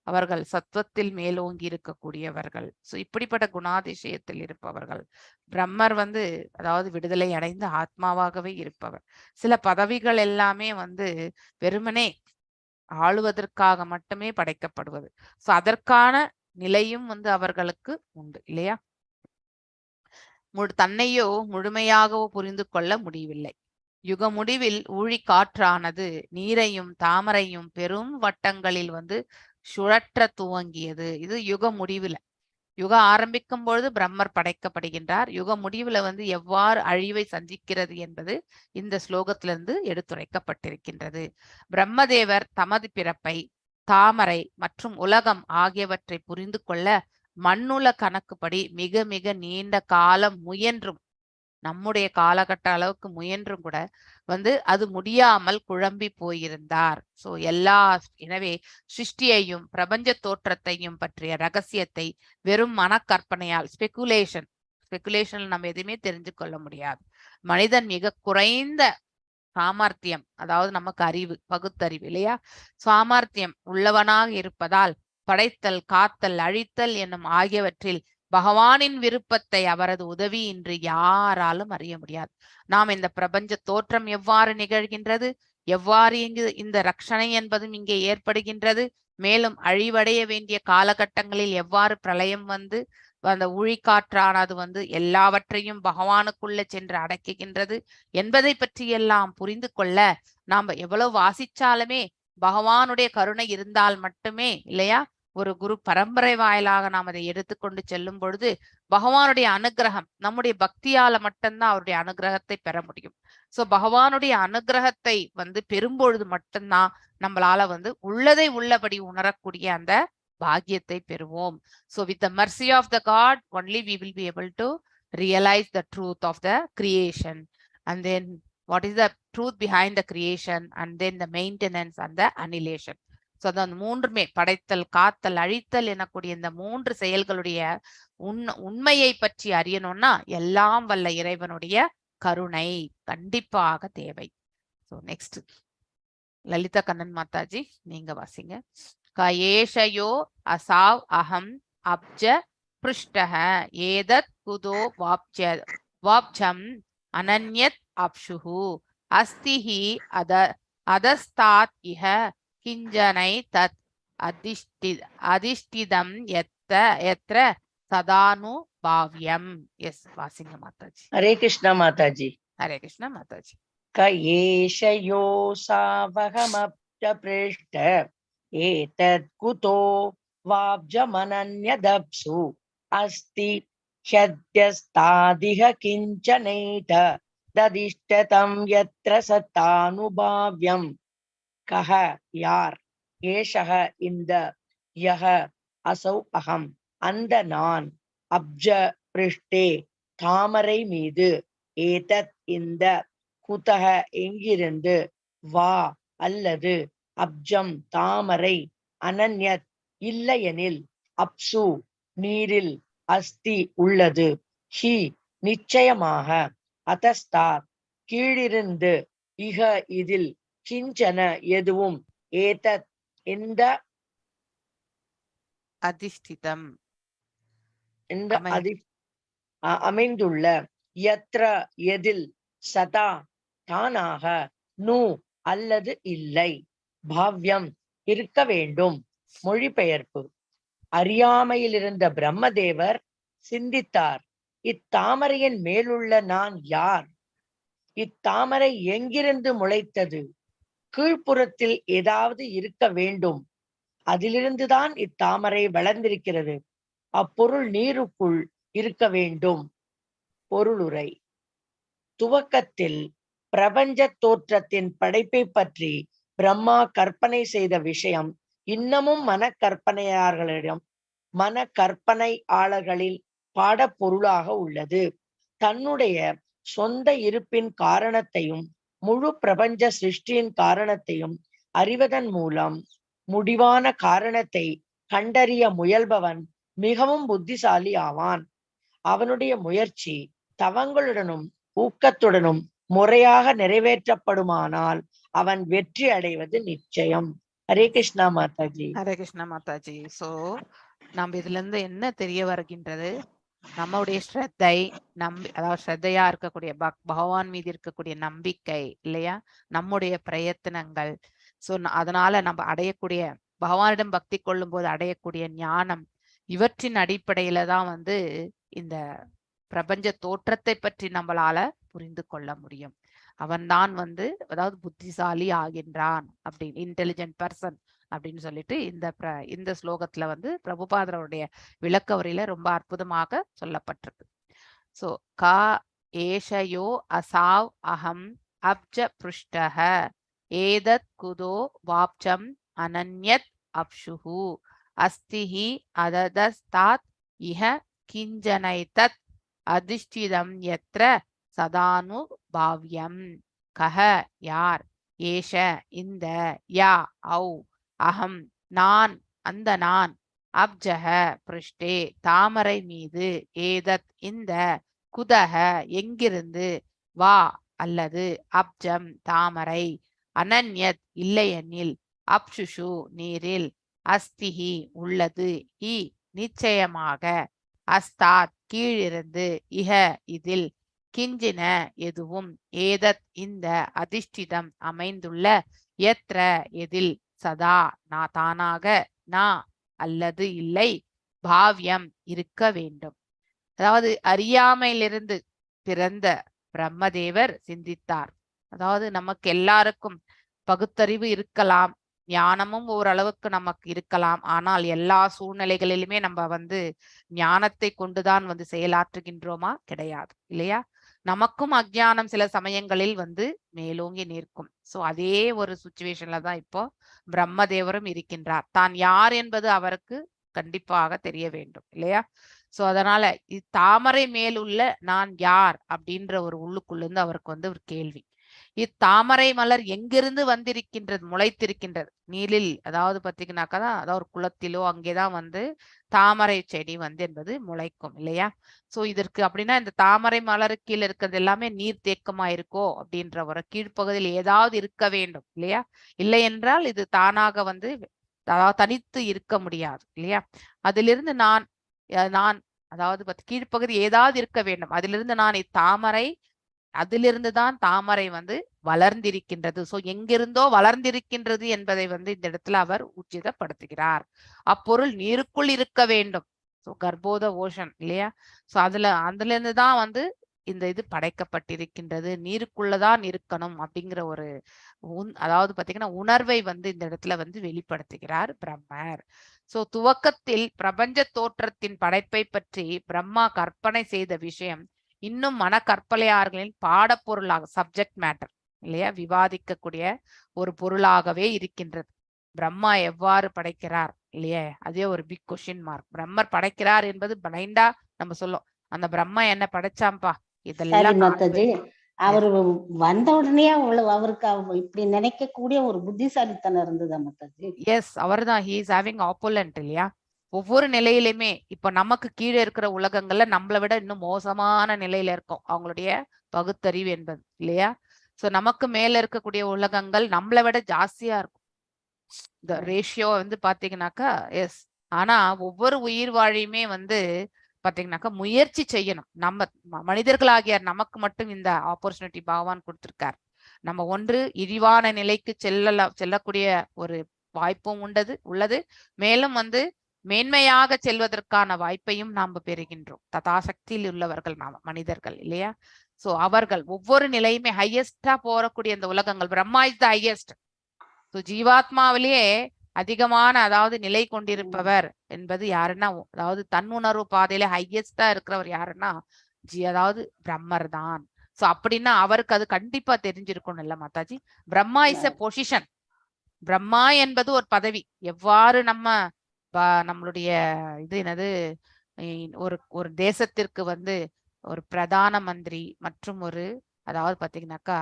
அவர்கள் சத்துவத்தில் மேலோங்கி இருக்கக்கூடியவர்கள். ஸோ இப்படிப்பட்ட குணாதிசயத்தில் இருப்பவர்கள். பிரம்மர் அதாவது விடுதலை அடைந்த ஆத்மாவாகவே இருப்பவர். சில பதவிகள் எல்லாமே வெறுமனே ஆளுவதற்காக மட்டுமே படைக்கப்படுவது. ஸோ அதற்கான நிலையும் அவர்களுக்கு உண்டு இல்லையா. தன்னையோ முழுமையாகவோ புரிந்து கொள்ள முடியவில்லை. யுக முடிவில் ஊழி காற்றானது நீரையும் தாமரையும் பெரும் வட்டங்களில் சுழற்ற துவங்கியது. இது யுக முடிவுல. யுகம் ஆரம்பிக்கும் பொழுது பிரம்மர் படைக்கப்படுகின்றார். யுக முடிவுல எவ்வாறு அழிவை சந்திக்கிறது என்பது இந்த ஸ்லோகத்திலிருந்து எடுத்துரைக்கப்பட்டிருக்கின்றது. பிரம்மதேவர் தமது பிறப்பை, தாமரை மற்றும் உலகம் ஆகியவற்றை புரிந்து கொள்ள மண்ணுல கணக்குப்படி மிக மிக நீண்ட காலம் முயன்றும், நம்முடைய காலகட்ட அளவுக்கு முயன்றும் கூட அது முடியாமல் குழம்பி போயிருந்தார். சோ எனவே சிருஷ்டியையும் பிரபஞ்ச தோற்றத்தையும் பற்றிய ரகசியத்தை வெறும் மனக்கற்பனையால், ஸ்பெகுலேஷன் நம்ம எதுவுமே தெரிஞ்சு கொள்ள முடியாது. மனிதன் மிக குறைந்த சாமர்த்தியம், அதாவது நமக்கு அறிவு, பகுத்தறிவு இல்லையா, சாமர்த்தியம் உள்ளவனாக இருப்பதால் படைத்தல், காத்தல், அழித்தல் என்னும் ஆகியவற்றில் பகவானின் விருப்பத்தை அவரது உதவியின்றி யாராலும் அறிய முடியாது. நாம் இந்த பிரபஞ்ச தோற்றம் எவ்வாறு நிகழ்கின்றது, எவ்வாறு இங்கு இந்த ரட்சணை என்பதும் இங்கே ஏற்படுகின்றது, மேலும் அழிவடைய வேண்டிய காலகட்டங்களில் எவ்வாறு பிரளயம் அந்த ஊழிக்காற்றானது எல்லாவற்றையும் பகவானுக்குள்ள சென்று அடக்குகின்றது என்பதை பற்றி எல்லாம் புரிந்து கொள்ள நாம் எவ்வளவு வாசிச்சாலுமே பகவானுடைய கருணை இருந்தால் மட்டுமே இல்லையா, ஒரு குரு பரம்பரை வாயிலாக நாம் அதை எடுத்துக்கொண்டு செல்லும் பொழுது பகவானுடைய அனுகிரகம், நம்முடைய பக்தியால மட்டும்தான் அவருடைய அனுகிரகத்தை பெற முடியும். சோ பகவானுடைய அனுகிரகத்தை பெறும்பொழுது மட்டும்தான் நம்மளால உள்ளதை உள்ளபடி உணரக்கூடிய அந்த பாக்கியத்தை பெறுவோம். So with the mercy of the God only we will be able to realize the truth of the creation, and then what is the truth behind the creation, and then the maintenance and the annihilation. So அந்த மூன்றுமே, படைத்தல், காத்தல், அழித்தல் எனக்கூடிய இந்த மூன்று செயல்களுடைய உண்மையை பற்றி அறியணும்னா எல்லாம் வல்ல இறைவனுடைய கருணை கண்டிப்பாக தேவை. ஸோ நெக்ஸ்ட் லலிதா கண்ணன் மாதாஜி நீங்க வாசிங்க. கயேஷயோ அசாவ் அகம் அப்ஜ பிருஷ்டஹ ஏதத் குதோ வாப்ஜம் அனன்யத் அப்ஷுஹு அஸ்திஹி அதஸ்தாத் இஹ கிஞ்சனை தத் அதிஷ்டிதம் எத்ர சதானு பாவ்யம். எஸ் வாசிங்க மாதாஜி. ஹரே கிருஷ்ணா மாதாஜி. ஹரே கிருஷ்ணா மாதாஜி. கயேஷயோ சாவகமப்ஜ பிருஷ்ட ஏதத் குதோ வாப்ஜமனன்யதப்சு அஸ்தி ஹ்யத்யஸ்தாதிஹ கிஞ்சனைத ததிஷ்டதம் யத்ர சதானுபாவ்யம். கஹ யார், ஏஷக இந்த, யஹ அசௌ அகம் அந்த நான், அப்ஜ பிருஷ்டே தாமரை மீது, ஏதத் இந்த, குதஹ எங்கிருந்து, வா அல்லது, அப்ஜம் தாமரை, அனன்யத் இல்லையெனில், அப்சு நீரில், அஸ்தி உள்ளது, ஹி நிச்சயமாக, அதஸ்தாத் கீழிருந்து, இஹ இதில், கிஞ்சன எதுவும், ஏதத் இந்த, அதிஷ்டிதம் இந்த அமைந்துள்ள, யத்ர எதில், சதா தானாக, நூ அல்லது இல்லை, பாவ்யம் இருக்க வேண்டும். மொழிபெயர்ப்பு. அறியாமையில் இருந்த பிரம்மதேவர் சிந்தித்தார். இத்தாமரையின் மேலுள்ள நான் யார்? இத்தாமரை எங்கிருந்து முளைத்தது? கீழ்ப்புறத்தில் ஏதாவது இருக்க வேண்டும். அதிலிருந்துதான் இத்தாமரை வளர்ந்திருக்கிறது. அப்பொருள் நீருக்குள் இருக்க வேண்டும். பொருளுரை. துவக்கத்தில் பிரபஞ்ச தோற்றத்தின் படைப்பை பற்றி பிரம்மா கற்பனை செய்த விஷயம் இன்னமும் மனக்கற்பனையாளர்களில் பாடப்பொருளாக உள்ளது. தன்னுடைய சொந்த இருப்பின் காரணத்தையும் முழு பிரபஞ்ச சிருஷ்டியின் காரணத்தையும் அறிவதன் மூலம் முடிவான காரணத்தை கண்டறிய முயல்பவன் மிகவும் புத்திசாலி ஆவான். அவனுடைய முயற்சி தவங்களுடனும் ஊக்கத்துடனும் முறையாக நிறைவேற்றப்படுமானால் அவன் வெற்றி அடைவது நிச்சயம். ஹரே கிருஷ்ணா மாதாஜி. ஹரே கிருஷ்ணா மாதாஜி. சோ நம்ம இதுல இருந்து என்ன தெரிய வருகின்றது? நம்முடைய ஸ்ரத்தை அதாவது ஸ்ரத்தையா இருக்கக்கூடிய பகவான் மீது இருக்கக்கூடிய நம்பிக்கை இல்லையா, நம்முடைய பிரயத்தனங்கள், சோ அதனால நம்ம அடையக்கூடிய பகவானிடம் பக்தி கொள்ளும் போது அடையக்கூடிய ஞானம், இவற்றின் அடிப்படையில தான் இந்த பிரபஞ்ச தோற்றத்தை பற்றி நம்மளால புரிந்து கொள்ள முடியும். அவன்தான் அதாவது புத்திசாலி ஆகின்றான் அப்படின்னு, இன்டெலிஜென்ட் பர்சன் அப்படின்னு சொல்லிட்டு இந்த ஸ்லோகத்துல பிரபுபாதருடைய விளக்க உரையில ரொம்ப அற்புதமாக சொல்லப்பட்டிருக்கு. சோ கா ஏஷயோ அசாவ் அகம் அப்ஜ புஷ்டஹ ஏதத் குதோ வாப்சம் அனன்யத் அப்சுஹு அஸ்திஹி அததஸ்தாத் இஹ கிஞ்சனைதத் அதிஷ்டிதம் யத்ர சதானு பாவ்யம். கஹ யார், ஏஷ இந்த, யா ஔ அகம் நான், அந்த நான், அப்ஜஹ பிருஷ்டே தாமரை மீது, ஏதத் இந்த, குதஹ எங்கிருந்து, வா அல்லது, அப்ஜம் தாமரை, அனன்யத் இல்லையெனில், அப்சுஷு நீரில், அஸ்திஹி உள்ளது, இ நிச்சயமாக, அஸ்தாத் கீழிருந்து, இஹ இதில், கிஞ்சின எதுவும், ஏதத் இந்த, அதிஷ்டிதம் அமைந்துள்ள, எத்ர எதில், சதா தானாக, நா அல்லது இல்லை, பாவ்யம் இருக்க வேண்டும். அதாவது அறியாமையிலிருந்து பிறந்த பிரம்மதேவர் சிந்தித்தார். அதாவது நமக்கு எல்லாருக்கும் பகுத்தறிவு இருக்கலாம், ஞானமும் ஓரளவுக்கு நமக்கு இருக்கலாம். ஆனால் எல்லா சூழ்நிலைகளிலுமே நம்ம ஞானத்தை கொண்டுதான் செயலாற்றுகின்றோமா? கிடையாது இல்லையா? நமக்கும் அஞ்ஞானம் சில சமயங்களில் மேலோங்கி நிற்கும். சோ அதே ஒரு சுச்சுவேஷன்ல தான் இப்போ பிரம்மதேவரும் இருக்கின்றார். தான் யார் என்பது அவருக்கு கண்டிப்பாக தெரிய வேண்டும் இல்லையா? சோ அதனால இத்தாமரை மேலுள்ள நான் யார் அப்படின்ற ஒரு உள்ளுக்குள்ள இருந்து அவருக்கு ஒரு கேள்வி. இத்தாமரை மலர் எங்கிருந்து வந்திருக்கின்றது, முளைத்திருக்கின்றது நீரில். அதாவது பாத்தீங்கன்னாக்கா அதாவது ஒரு குளத்திலோ அங்கேதான் தாமரை செடி என்பது முளைக்கும் இல்லையா? சோ இதற்கு அப்படின்னா இந்த தாமரை மலரு கீழே இருக்கிறது எல்லாமே நீர் தேக்கமா இருக்கோ அப்படின்ற ஒரு கீழ்ப்பகுதியில் ஏதாவது இருக்க வேண்டும் இல்லையா? இல்லை என்றால் இது தானாக அதாவது தனித்து இருக்க முடியாது இல்லையா? அதிலிருந்து நான் அதாவது கீழ்ப்பகுதி ஏதாவது இருக்க வேண்டும். அதிலிருந்து நான் இத்தாமரை, அதிலிருந்துதான் தாமரை வளர்ந்திருக்கின்றது. சோ எங்கிருந்தோ வளர்ந்திருக்கின்றது என்பதை இந்த இடத்துல அவர் ஊர்ஜிதப்படுத்துகிறார். அப்பொருள் நீருக்குள் இருக்க வேண்டும். சோ கர்ப்போத ஓஷன் இல்லையா? சோ அதுல இருந்துதான் இந்த இது படைக்கப்பட்டிருக்கின்றது, நீருக்குள்ளதான் இருக்கணும் அப்படிங்கிற ஒரு அதாவது பாத்தீங்கன்னா உணர்வை இந்த இடத்துல வெளிப்படுத்துகிறார் பிரம்மர். சோ துவக்கத்தில் பிரபஞ்ச தோற்றத்தின் படைப்பை பற்றி பிரம்மா கற்பனை செய்த விஷயம் இன்னும் மனக்கற்பனையாளர்களின் பாடப்பொருளாக, சப்ஜெக்ட் மேட்டர் இல்லையா, விவாதிக்கக்கூடிய ஒரு பொருளாகவே இருக்கின்றது. பிரம்மா எவ்வாறு படைக்கிறார் இல்லையா? அதே ஒரு பிக் கொஸ்டின் மார்க். பிரம்மர் படைக்கிறார் என்பது பிளைண்டா நம்ம சொல்லும். அந்த பிரம்மா என்ன படைச்சாம்பா இதெல்லாம் அவரு வந்த உடனே அவருக்கு இப்படி நினைக்கக்கூடிய ஒரு புத்திசாலித்தனம் இருந்தது மாதாஜி. எஸ், அவர்தான் he is having opulent இல்லையா? ஒவ்வொரு நிலையிலுமே இப்ப நமக்கு கீழே இருக்கிற உலகங்கள்ல நம்மளை விட இன்னும் மோசமான நிலையில இருக்கும் அவங்களுடைய பகுத்தறிவு என்பது இல்லையா? சோ நமக்கு மேல இருக்கக்கூடிய உலகங்கள் நம்மளை விட ஜாஸ்தியா இருக்கும் இந்த ரேஷியோ பாத்தீங்கன்னாக்கா. எஸ், ஆனா ஒவ்வொரு உயிர் வாழியுமே பாத்தீங்கன்னாக்கா முயற்சி செய்யணும். நம்ம மனிதர்களாகிய நமக்கு மட்டும் இந்த ஆப்பர்ச்சுனிட்டி பகவான் கொடுத்திருக்கார். நம்ம ஒன்று இழிவான நிலைக்கு செல்லக்கூடிய ஒரு வாய்ப்பும் உள்ளது. மேலும் மேன்மையாக செல்வதற்கான வாய்ப்பையும் நாம் பெறுகின்றோம். ததாசக்தியில் உள்ளவர்கள் நாம் மனிதர்கள் இல்லையா? சோ அவர்கள் ஒவ்வொரு நிலையுமே ஹையஸ்டா போறக்கூடிய இந்த உலகங்கள், Brahma is the highest. So ஜீவாத்மாவிலேயே அதிகமான அதாவது நிலை கொண்டிருப்பவர் என்பது யாருன்னா, அதாவது தன்னுணர்வு பாதையில ஹையஸ்டா இருக்கிறவர் யாருன்னா அதாவது பிரம்மர் தான். சோ அப்படின்னா அவருக்கு அது கண்டிப்பா தெரிஞ்சிருக்கணும் இல்ல Mataji? Brahma is a position. Brahma என்பது ஒரு பதவி. எவ்வாறு நம்மளுடைய இது என்னது ஒரு ஒரு தேசத்திற்கு வந்து ஒரு பிரதான மந்திரி மற்றும் ஒரு அதாவது பாத்தீங்கன்னாக்கா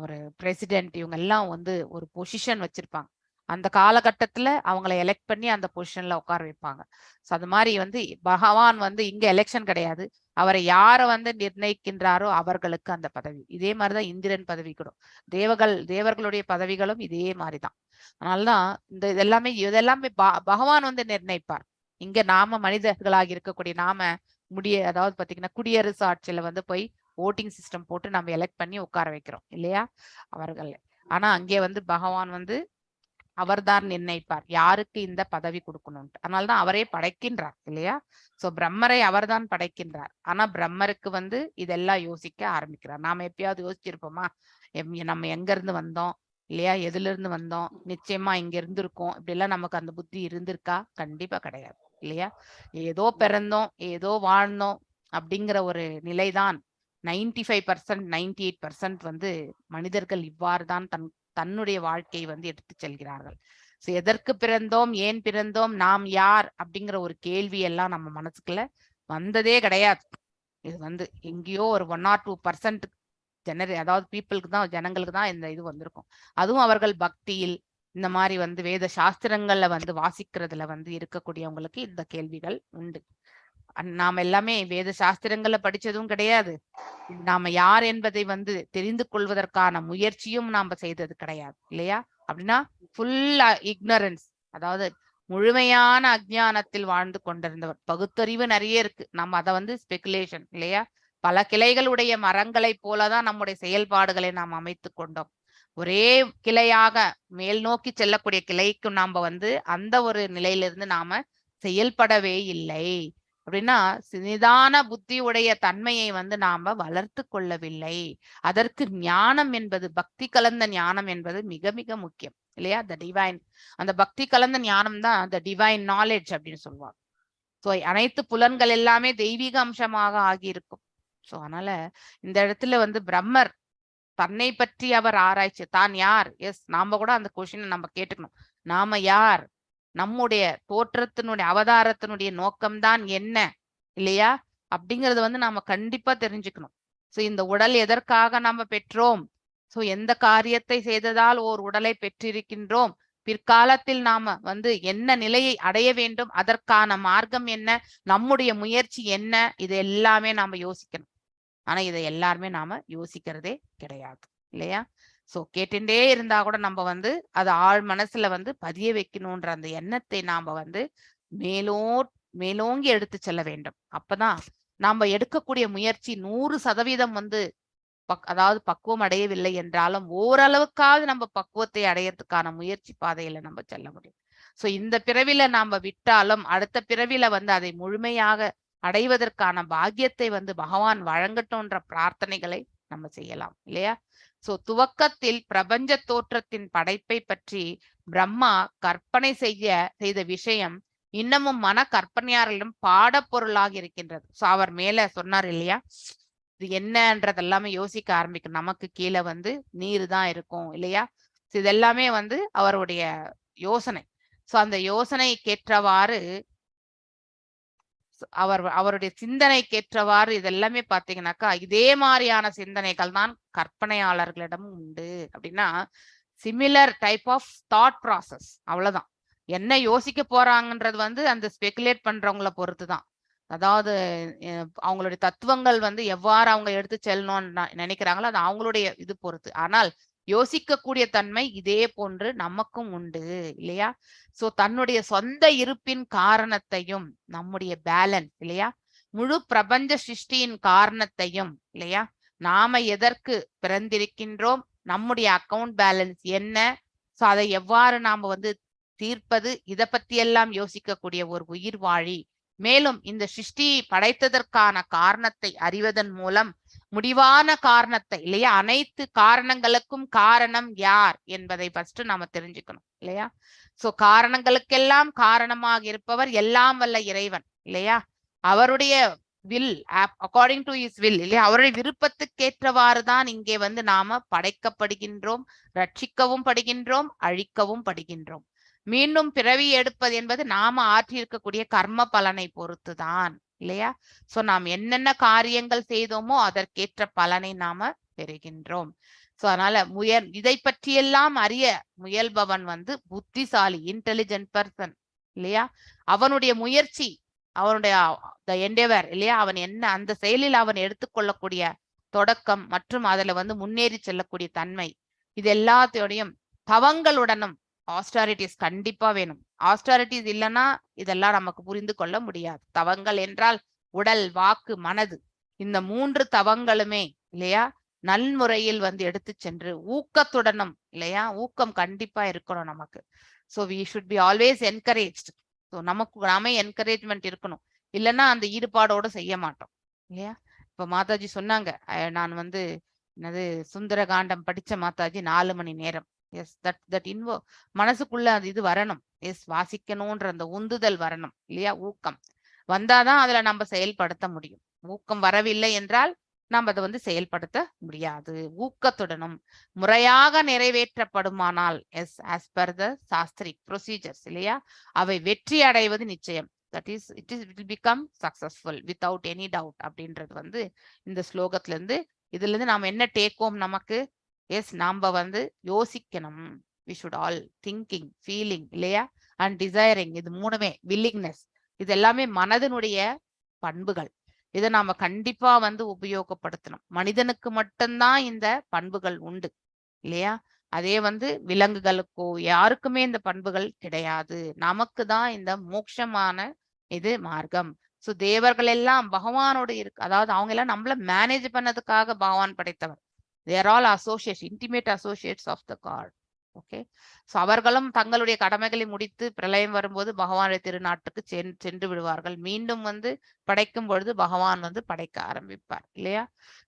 ஒரு பிரசிடென்ட், இவங்க எல்லாம் வந்து ஒரு பொசிஷன் வச்சிருப்பாங்க. அந்த காலகட்டத்துல அவங்களை எலெக்ட் பண்ணி அந்த பொசிஷன்ல உட்கார வைப்பாங்க. ஸோ அது மாதிரி வந்து பகவான் வந்து இங்க எலெக்ஷன் கிடையாது. அவரை யாரை வந்து நிர்ணயிக்கின்றாரோ அவர்களுக்கு அந்த பதவி. இதே மாதிரிதான் இந்திரன் பதவி கூட. தேவர்களுடைய பதவிகளும் இதே மாதிரிதான். அதனாலதான் இதெல்லாமே பகவான் வந்து நிர்ணயிப்பார். இங்க நாம மனிதர்களாக இருக்கக்கூடிய நாம அதாவது பாத்தீங்கன்னா குடியரசு ஆட்சியில வந்து போய் ஓட்டிங் சிஸ்டம் போட்டு நம்ம எலெக்ட் பண்ணி உட்கார வைக்கிறோம் இல்லையா அவர்கள். ஆனா அங்கே வந்து பகவான் வந்து அவர்தான் நிர்ணயிப்பார் யாருக்கு இந்த பதவி கொடுக்கணும்ட்டு. அதனாலதான் அவரே படைக்கின்றார் இல்லையா? சோ பிரம்மரை அவர்தான் படைக்கின்றார். ஆனா பிரம்மருக்கு வந்து இதெல்லாம் யோசிக்க ஆரம்பிக்கிறார். நாம எப்பயாவது யோசிச்சிருப்போமா நம்ம எங்க இருந்து வந்தோம் இல்லையா, எதுல இருந்து வந்தோம், நிச்சயமா இங்க இருந்திருக்கோம், இப்படி எல்லாம் நமக்கு அந்த புத்தி இருந்திருக்கா? கண்டிப்பா கிடையாது இல்லையா? ஏதோ பிறந்தோம், ஏதோ வாழ்ந்தோம் அப்படிங்கிற ஒரு நிலைதான் 95% 98% வந்து மனிதர்கள் இவ்வாறு தான் தன்னுடைய வாழ்க்கையை வந்து எடுத்து செல்கிறார்கள். சோ எதற்கு பிறந்தோம், ஏன் பிறந்தோம், நாம் யார் அப்படிங்கிற ஒரு கேள்வி எல்லாம் நம்ம மனசுக்குள்ள வந்ததே கிடையாது. இது வந்து எங்கேயோ ஒரு 1 or 2% அதாவது பீப்புளுக்கு தான், ஜனங்களுக்கு தான் இந்த இது வந்திருக்கும். அதுவும் அவர்கள் பக்தியில் இந்த மாதிரி வந்து வேத சாஸ்திரங்கள்ல வந்து வாசிக்கிறதுல வந்து இருக்கக்கூடியவங்களுக்கு இந்த கேள்விகள் உண்டு. நாம எல்லாமே வேத சாஸ்திரங்கள்ல படிச்சதும் கிடையாது. நாம யார் என்பதை வந்து தெரிந்து கொள்வதற்கான முயற்சியும் நாம செய்தது கிடையாது இல்லையா? அப்படின்னா ஃபுல் இக்னரன்ஸ், அதாவது முழுமையான அஜ்ஞானத்தில் வாழ்ந்து கொண்டிருந்தவர். பகுத்தறிவு நிறைய இருக்கு, நம்ம அதை வந்து ஸ்பெகுலேஷன் இல்லையா? பல கிளைகளுடைய மரங்களை போலதான் நம்முடைய செயல்பாடுகளை நாம் அமைத்து கொண்டோம். ஒரே கிளையாக மேல் நோக்கி செல்லக்கூடிய கிளைக்கு நாம வந்து அந்த ஒரு நிலையிலிருந்து நாம செயல்படவே இல்லை. அப்படின்னா நிதான புத்தி உடைய தன்மையை வந்து நாம வளர்த்து கொள்ளவில்லை. அதற்கு ஞானம் என்பது, பக்தி கலந்த ஞானம் என்பது மிக மிக முக்கியம் இல்லையா? த டிவைன், அந்த பக்தி கலந்த ஞானம் தான் த டிவைன் நாலேஜ் அப்படின்னு சொல்லுவாங்க. ஸோ அனைத்து புலன்கள் எல்லாமே தெய்வீக அம்சமாக ஆகியிருக்கும். ஸோ அதனால இந்த இடத்துல வந்து பிரம்மர் தன்னை பற்றி அவர் ஆராய்ச்சி, தான் யார்? எஸ், நாம கூட அந்த கொஸ்டினை நம்ம கேட்டுக்கணும். நாம யார்? நம்முடைய தோற்றத்தினுடைய அவதாரத்தினுடைய நோக்கம்தான் என்ன இல்லையா அப்படிங்கறது வந்து நாம கண்டிப்பா தெரிஞ்சுக்கணும். சோ இந்த உடல் எதற்காக நாம பெற்றோம்? சோ எந்த காரியத்தை செய்ததால் ஓர் உடலை பெற்றிருக்கின்றோம்? பிற்காலத்தில் நாம வந்து என்ன நிலையை அடைய வேண்டும், அதற்கான மார்க்கம் என்ன, நம்முடைய முயற்சி என்ன, இது எல்லாமே நாம யோசிக்கணும். ஆனா இதை எல்லாருமே நாம யோசிக்கிறதே கிடையாது இல்லையா? சோ கேட்டுட்டே இருந்தா கூட நம்ம வந்து அதை ஆழ் மனசுல வந்து பதிய வைக்கணும்ன்ற அந்த எண்ணத்தை நாம வந்து மேலோங்கி எடுத்து செல்ல வேண்டும். அப்பதான் நாம எடுக்கக்கூடிய முயற்சி 100% வந்து அதாவது பக்குவம் அடையவில்லை என்றாலும் ஓரளவுக்காவது நம்ம பக்குவத்தை அடையறதுக்கான முயற்சி பாதையில நம்ம செல்ல முடியும். சோ இந்த பிறவில நாம விட்டாலும் அடுத்த பிறவில வந்து அதை முழுமையாக அடைவதற்கான பாக்கியத்தை வந்து பகவான் வழங்கட்டும்ன்ற பிரார்த்தனைகளை நம்ம செய்யலாம் இல்லையா? சோ துவக்கத்தில் பிரபஞ்ச தோற்றத்தின் படைப்பை பற்றி பிரம்மா கற்பனை செய்த விஷயம் இன்னமும் மன கற்பனையாளர்களும் பாடப்பொருளாக இருக்கின்றது. சோ அவர் மேல சொன்னார் இல்லையா, இது என்னன்றதெல்லாமே யோசிக்க ஆரம்பிக்கும். நமக்கு கீழே வந்து நீர் தான் இருக்கும் இல்லையா? இதெல்லாமே வந்து அவருடைய யோசனை. சோ அந்த யோசனைக்கேற்றவாறு அவருடைய சிந்தனைக்கேற்றவாறு இதெல்லாமே பாத்தீங்கன்னாக்கா இதே மாதிரியான சிந்தனைகள் தான் கற்பனையாளர்களிடம் உண்டு. அப்படின்னா similar type of thought process, அவ்வளவுதான். என்ன யோசிக்க போறாங்கன்றது வந்து அந்த ஸ்பெகுலேட் பண்றவங்களை பொறுத்துதான். அதாவது அவங்களுடைய தத்துவங்கள் வந்து எவ்வாறு அவங்க எடுத்து செல்லணும்னு நினைக்கிறாங்களோ அது அவங்களுடைய இது பொறுத்து. ஆனால் யோசிக்கக்கூடிய தன்மை இதே போன்று நமக்கும் உண்டு இல்லையா? சோ தன்னுடைய சொந்த இருப்பின் காரணத்தையும் நம்முடைய பேலன்ஸ் இல்லையா, முழு பிரபஞ்ச சிருஷ்டியின் காரணத்தையும் இல்லையா, நாம எதற்கு பிறந்திருக்கின்றோம், நம்முடைய அக்கவுண்ட் பேலன்ஸ் என்ன, சோ அதை எவ்வாறு நாம வந்து தீர்ப்பது, இத பத்தியெல்லாம் யோசிக்கக்கூடிய ஒரு உயிர் வாழி. மேலும் இந்த சிருஷ்டியை படைத்ததற்கான காரணத்தை அறிவதன் மூலம் முடிவான காரணத்தை, இல்லையா, அனைத்து காரணங்களுக்கும் காரணம் யார் என்பதை ஃபர்ஸ்ட் நாம தெரிஞ்சுக்கணும், இல்லையா. சோ காரணங்களுக்கெல்லாம் காரணமாக இருப்பவர் எல்லாம் வல்ல இறைவன், இல்லையா. அவருடைய will, according to is will, இல்லையா, அவருடைய விருப்பத்துக்கேற்றவாறு தான் இங்கே நாம படைக்கப்படுகின்றோம், ரட்சிக்கவும் படுகின்றோம், அழிக்கவும் படுகின்றோம். மீண்டும் பிறவி எடுப்பது என்பது நாம ஆற்றியிருக்கக்கூடிய கர்ம பலனை பொறுத்துதான், இல்லையா. சோ நாம் என்னென்ன காரியங்கள் செய்தோமோ அதற்கேற்ற பலனை நாம பெறுகின்றோம். சோ அதனால இதை பற்றியெல்லாம் அறிய முயல்பவன் புத்திசாலி, இன்டெலிஜென்ட் பர்சன், இல்லையா. அவனுடைய முயற்சி, அவனுடைய எண்டெவர், இல்லையா, அவன் என்ன அந்த செயலில் அவன் எடுத்துக்கொள்ளக்கூடிய தொடக்கம் மற்றும் அதுல முன்னேறி செல்லக்கூடிய தன்மை, இது எல்லாத்தையோடையும் தவங்களுடனும் ஆஸ்டாரிட்டிஸ் கண்டிப்பா வேணும். ஆஸ்டாரிட்டிஸ் இல்லைன்னா இதெல்லாம் நமக்கு புரிந்து கொள்ள முடியாது. தவங்கள் என்றால் உடல், வாக்கு, மனது, இந்த 3 தவங்களுமே, இல்லையா, நல்முறையில் எடுத்து சென்று ஊக்கத்துடனும், இல்லையா, ஊக்கம் கண்டிப்பா இருக்கணும் நமக்கு. So we should be always encouraged. So நாமே என்கரேஜ்மெண்ட் இருக்கணும், இல்லைன்னா அந்த ஈடுபாடோட செய்ய மாட்டோம், இல்லையா. இப்ப மாதாஜி சொன்னாங்க, நான் என்னது சுந்தரகாண்டம் படிச்ச மாதாஜி 4 மணி நேரம். எஸ், தட் மனசுக்குள்ள அது இது வரணும். எஸ், வாசிக்கணும்ன்ற அந்த உந்துதல் வரணும், இல்லையா. ஊக்கம் வந்தாதான் அதுல நம்ம செயல்படுத்த முடியும். ஊக்கம் வரவில்லை என்றால் நம்ம அதை செயல்படுத்த முடியாது. ஊக்கத்துடனும் முறையாக நிறைவேற்றப்படுமானால், yes, as per the shastric procedures, இல்லையா, அவை வெற்றி அடைவது நிச்சயம். That is it will become successful without any doubt அப்படின்றது இந்த ஸ்லோகத்துல இதுல இருந்து நாம என்ன டேக் ஹோம் நமக்கு? எஸ், நாம யோசிக்கணும். We should all thinking, feeling, இல்லையா, அண்ட் டிசைரிங். இது 3மே, வில்லிங்னஸ், இது எல்லாமே மனதினுடைய பண்புகள். இதை நாம கண்டிப்பா உபயோகப்படுத்தணும். மனிதனுக்கு மட்டும்தான் இந்த பண்புகள் உண்டு, இல்லையா. அதே விலங்குகளுக்கோ யாருக்குமே இந்த பண்புகள் கிடையாது. நமக்கு தான் இந்த மோட்சமான இது மார்க்கம். சோ தேவர்கள் எல்லாம் பகவானோடு இருக்கு, அதாவது அவங்க எல்லாம் நம்மள மேனேஜ் பண்ணதுக்காக பகவான் படைத்தவர். They are all associates, intimate associates of the God. Okay. So அவர்களும் தங்களுடைய கடமைகளை முடித்து பிரளயம் வரும்போது பகவானுடைய திருநாட்டுக்கு சென்று விடுவார்கள். மீண்டும் படைக்கும் பொழுது பகவான் படைக்க ஆரம்பிப்பார், இல்லையா.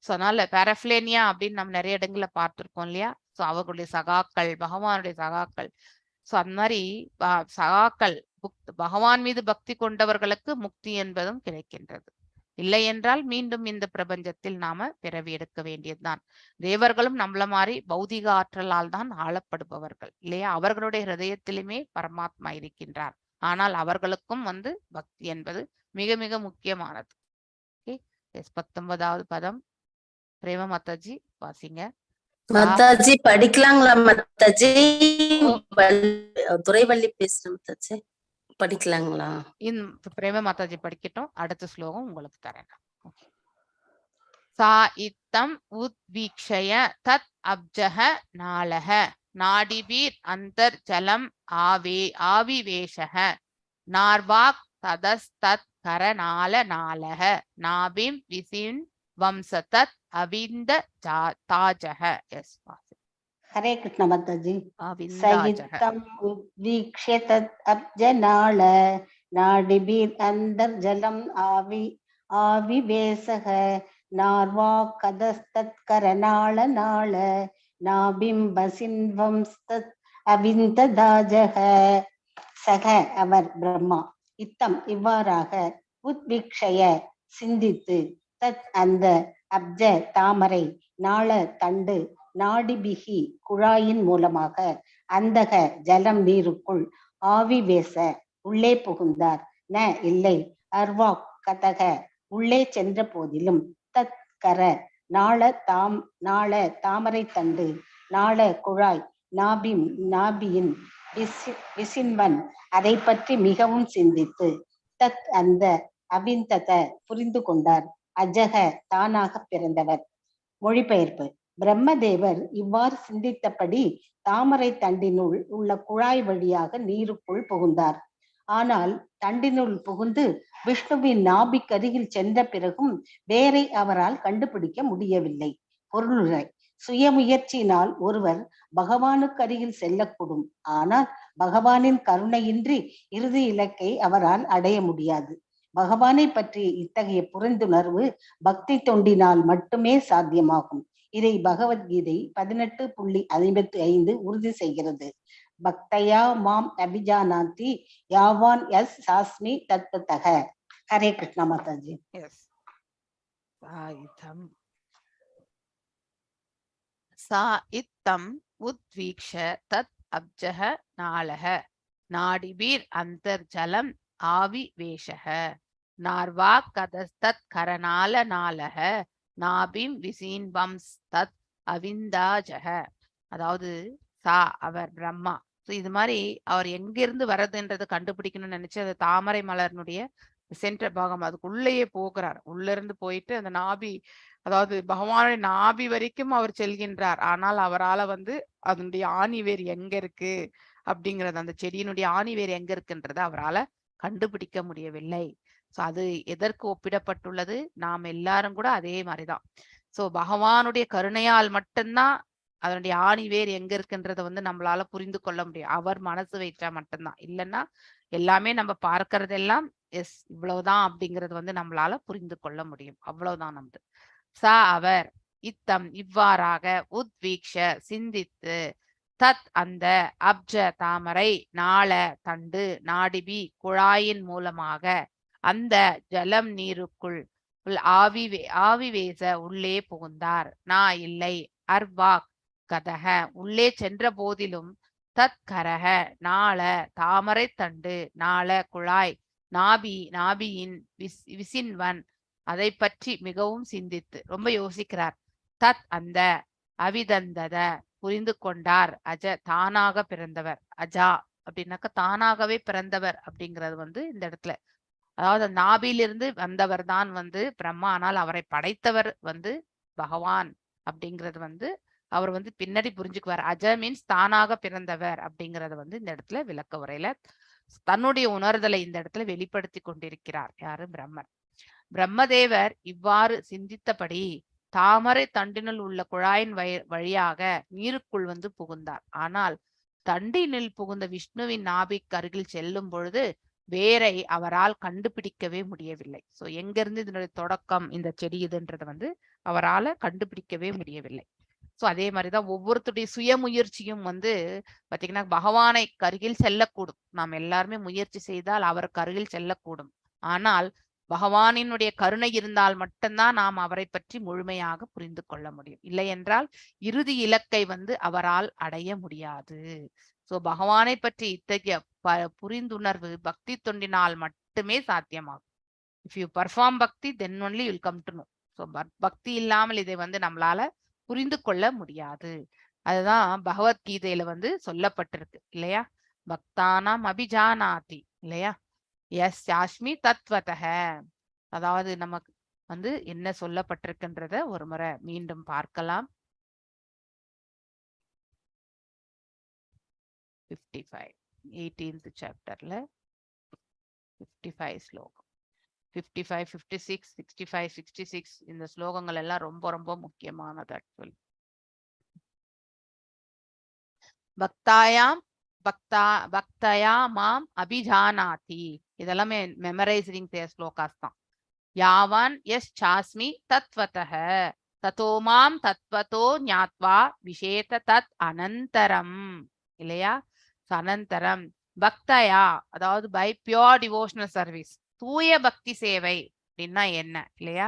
சோ அதனால பேரஃப்ளேனியா அப்படின்னு நம்ம நிறைய இடங்கள்ல பார்த்திருக்கோம், இல்லையா. சோ அவர்களுடைய சகாக்கள், பகவானுடைய சகாக்கள். சோ அந்த மாதிரி சகாக்கள், பகவான் மீது பக்தி கொண்டவர்களுக்கு முக்தி என்பதும் கிடைக்கின்றது. இல்லை என்றால் மீண்டும் இந்த பிரபஞ்சத்தில் நாம பிறவி எடுக்க வேண்டியதுதான். தேவர்களும் நம்மள மாதிரி பௌதிக ஆற்றலால் தான் ஆளப்படுபவர்கள், இல்லையா. அவர்களுடைய ஹிருதயத்திலுமே பரமாத்மா இருக்கின்றார். ஆனால் அவர்களுக்கும் பக்தி என்பது மிக மிக முக்கியமானது. 19வது பதம் பிரேம மாதாஜி வாசிங்க. மாதாஜி படிக்கலாங்களா மாதாஜி? துரைவள்ளி பேசுறேன் மாதாஜி, படிக்கலாங்களா? பிரேம மாதாஜி படிக்கட்டும், அடுத்த ஸ்லோகம் உங்களுக்கு தரேன். சா இத்தம் உத்வீக்ஷய தத் அப்ஜஹ நாளஹ நாடிபீர் அந்தர் ஜலம் ஆவிவேஷஹ நார்வாக் ததஸ்தத் கரநால நாளஹ நாபிம் விசின் வம்சதத் அவிந்த தாஜஹ. எஸ், ஹரே கிருஷ்ண மாதாஜி. அவிந்தாஜஹ சயித்தம் உத்வீக்ஷ்ய தத் அப்ஜநாள நாடிபீர் அந்தர்ஜலம் ஆவிவேசக நார்வாக் கதஸ்தத் கரநாள நாள நாபிம் வசின்வம்ஸ்தத் அவிந்ததாஜஹ. சக அவர் பிரம்மா, இத்தம் இவ்வாறாக, உத்வீக்ஷய சிந்தித்து, தத் அந்த, அப்ஜ தாமரை, நாள தண்டு, நாடிபிகி குழாயின் மூலமாக, அந்தக ஜலம் நீருக்குள், ஆவிவேச உள்ளே புகுந்தார், ந இல்லை, அர்வாக் கதக உள்ளே சென்ற போதிலும், தத் கர நாள தாமரை தண்டு, நாள குழாய், நாபியின் விசின்வன் அதை பற்றி மிகவும் சிந்தித்து, தத் அந்த, அவிந்தத புரிந்து கொண்டார், அஜக தானாக பிறந்தவர். மொழிபெயர்ப்பு. பிரம்மதேவர் இவ்வாறு சிந்தித்தபடி தாமரை தண்டினுள் உள்ள குழாய் வழியாக நீருக்குள் புகுந்தார். ஆனால் தண்டினுள் புகுந்து விஷ்ணுவின் நாபிக்கருகில் சென்ற பிறகும் வேரை அவரால் கண்டுபிடிக்க முடியவில்லை. பொருளுரை. சுயமுயற்சியினால் ஒருவர் பகவானுக்கு அருகில் செல்லக்கூடும். ஆனால் பகவானின் கருணையின்றி இறுதி இலக்கை அவரால் அடைய முடியாது. பகவானை பற்றிய இத்தகைய புரிந்துணர்வு பக்தி தொண்டினால் மட்டுமே சாத்தியமாகும். இதை பகவத்கீதை 18.55 உறுதி செய்கிறது. பக்தயா மாம் அபிஜானாதி யாவான் எஸ் சாஸ்மி தத்வதக. ஹரே கிருஷ்ணா மாதாஜி. சா இத்தம் உத்வீக்ஷ தத் அப்ஜஹ நாளஹ நாடிபீர் அந்தர்ஜலம் ஆவிவேஷஹ நார்வா கதஸ்தத் கரநால நாளஹ நாபிம் விசீன்வம்ஸ் தத் அவிந்தாஜஹ. அதாவது சா அவர் பிரம்மா. இது மாதிரி அவர் எங்கிருந்து வர்றதுன்றதை கண்டுபிடிக்கணும்னு நினைச்சு அந்த தாமரை மலர்னுடைய சென்டர் பாகம் அதுக்குள்ளேயே போகிறார். உள்ள இருந்து போயிட்டு அந்த நாபி, அதாவது பகவானுடைய நாபி வரைக்கும் அவர் செல்கின்றார். ஆனால் அவரால் அதனுடைய ஆணிவேர் எங்க இருக்கு அப்படிங்கறது, அந்த செடியினுடைய ஆணிவேர் எங்க இருக்குன்றத அவரால் கண்டுபிடிக்க முடியவில்லை. சோ அது எதற்கு ஒப்பிடப்பட்டுள்ளது? நாம் எல்லாரும் கூட அதே மாதிரிதான். சோ பகவானுடைய கருணையால் மட்டும்தான் அதனுடைய ஆணிவேர் எங்க இருக்குன்றத நம்மளால புரிந்து கொள்ள முடியும். அவர் மனசு வைச்சா மட்டும்தான். இல்லைன்னா எல்லாமே நம்ம பார்க்கறதெல்லாம் எஸ் இவ்வளவுதான் அப்படிங்கறது நம்மளால புரிந்து கொள்ள முடியும். அவ்வளவுதான் நமது. சா அவர் இத்தம் இவ்வாறாக உத்வீக்ஷ சிந்தித்து தத் அந்த அப்ஜ தாமரை நாள தண்டு நாடிபி குழாயின் மூலமாக அந்த ஜலம் நீருக்குள் ஆவிவேச உள்ளே புகுந்தார். நான் இல்லை அர்வாக் கதக உள்ளே சென்ற போதிலும் தத் கரக நாள தாமரை தண்டு நாள குழாய் நாபியின் விசின்வன் அதை பற்றி மிகவும் சிந்தித்து ரொம்ப யோசிக்கிறார். தத் அந்த அவிதந்தத புரிந்து கொண்டார். அஜ தானாக பிறந்தவர். அஜா அப்படின்னாக்க தானாகவே பிறந்தவர் அப்படிங்கிறது இந்த இடத்துல, அதாவது நாபிலிருந்து வந்தவர் தான் பிரம்மா. ஆனால் அவரை படைத்தவர் பகவான் அப்படிங்கிறது அவர் பின்னாடி புரிஞ்சுக்குவார். அஜ மீன்ஸ் தானாக பிறந்தவர் அப்படிங்கறது இந்த இடத்துல விளக்க உரையில தன்னுடைய உணர்தலை இந்த இடத்துல வெளிப்படுத்தி கொண்டிருக்கிறார். யாரு? பிரம்மர். பிரம்மதேவர் இவ்வாறு சிந்தித்தபடி தாமரை தண்டினுள் உள்ள குழாயின் வழியாக நீருக்குள் புகுந்தார். ஆனால் தண்டினில் புகுந்த விஷ்ணுவின் நாபிக்கு அருகில் செல்லும் பொழுது வேரை அவரால் கண்டுபிடிக்கவே முடியவில்லை. சோ எங்க இருந்து இதனுடைய தொடக்கம் இந்த செடி இதுன்றது அவரால் கண்டுபிடிக்கவே முடியவில்லை. சோ அதே மாதிரிதான் ஒவ்வொருத்தருடைய சுயமுயற்சியும் பாத்தீங்கன்னா பகவானை அருகில் செல்லக்கூடும். நாம் எல்லாருமே முயற்சி செய்தால் அவருக்கு அருகில் செல்லக்கூடும். ஆனால் பகவானினுடைய கருணை இருந்தால் மட்டும்தான் நாம் அவரை பற்றி முழுமையாக புரிந்து கொள்ள முடியும். இல்லை என்றால் இறுதி இலக்கை அவரால் அடைய முடியாது. சோ பகவானை பற்றி இத்தகைய புரிந்துணர்வு பக்தி தொண்டினால் மட்டுமே சாத்தியமாகும். இஃப் யூ பர்ஃபார்ம் பக்தி then only will come to know. So பக்தி இல்லாமல் இதை நம்மளால புரிந்து கொள்ள முடியாது. அதுதான் பகவத்கீதையில சொல்லப்பட்டிருக்கு இல்லையா? பக்தானாம் அபிஜானாதி இல்லையா? எஸ் சாஸ்மி தத்வதக. அதாவது நமக்கு என்ன சொல்லப்பட்டிருக்குன்றத ஒரு முறை மீண்டும் பார்க்கலாம். 55 18th சாப்டர்ல 55 ஸ்லோகம் 55 56 65 66 இந்த ஸ்லோகங்கள் எல்லாம் ரொம்ப ரொம்ப முக்கியமானது. ஆக்சுவலி பக்தயா மாம் அபிஜானாதி இதெல்லாமே மெமரைசிங் ஸ்லோகாஸ் தான். யாவான் எஸ் சாஸ்மி தத்வதஹ ததோ மாம் தத்வதோ ஞாத்வா விஷேத தத் அனந்தரம் இல்லையா? அனந்தரம் பக்தயா, அதாவது பை பியோர் டிவோஷனல் சர்வீஸ், தூய பக்தி சேவை அப்படின்னா என்ன இல்லையா?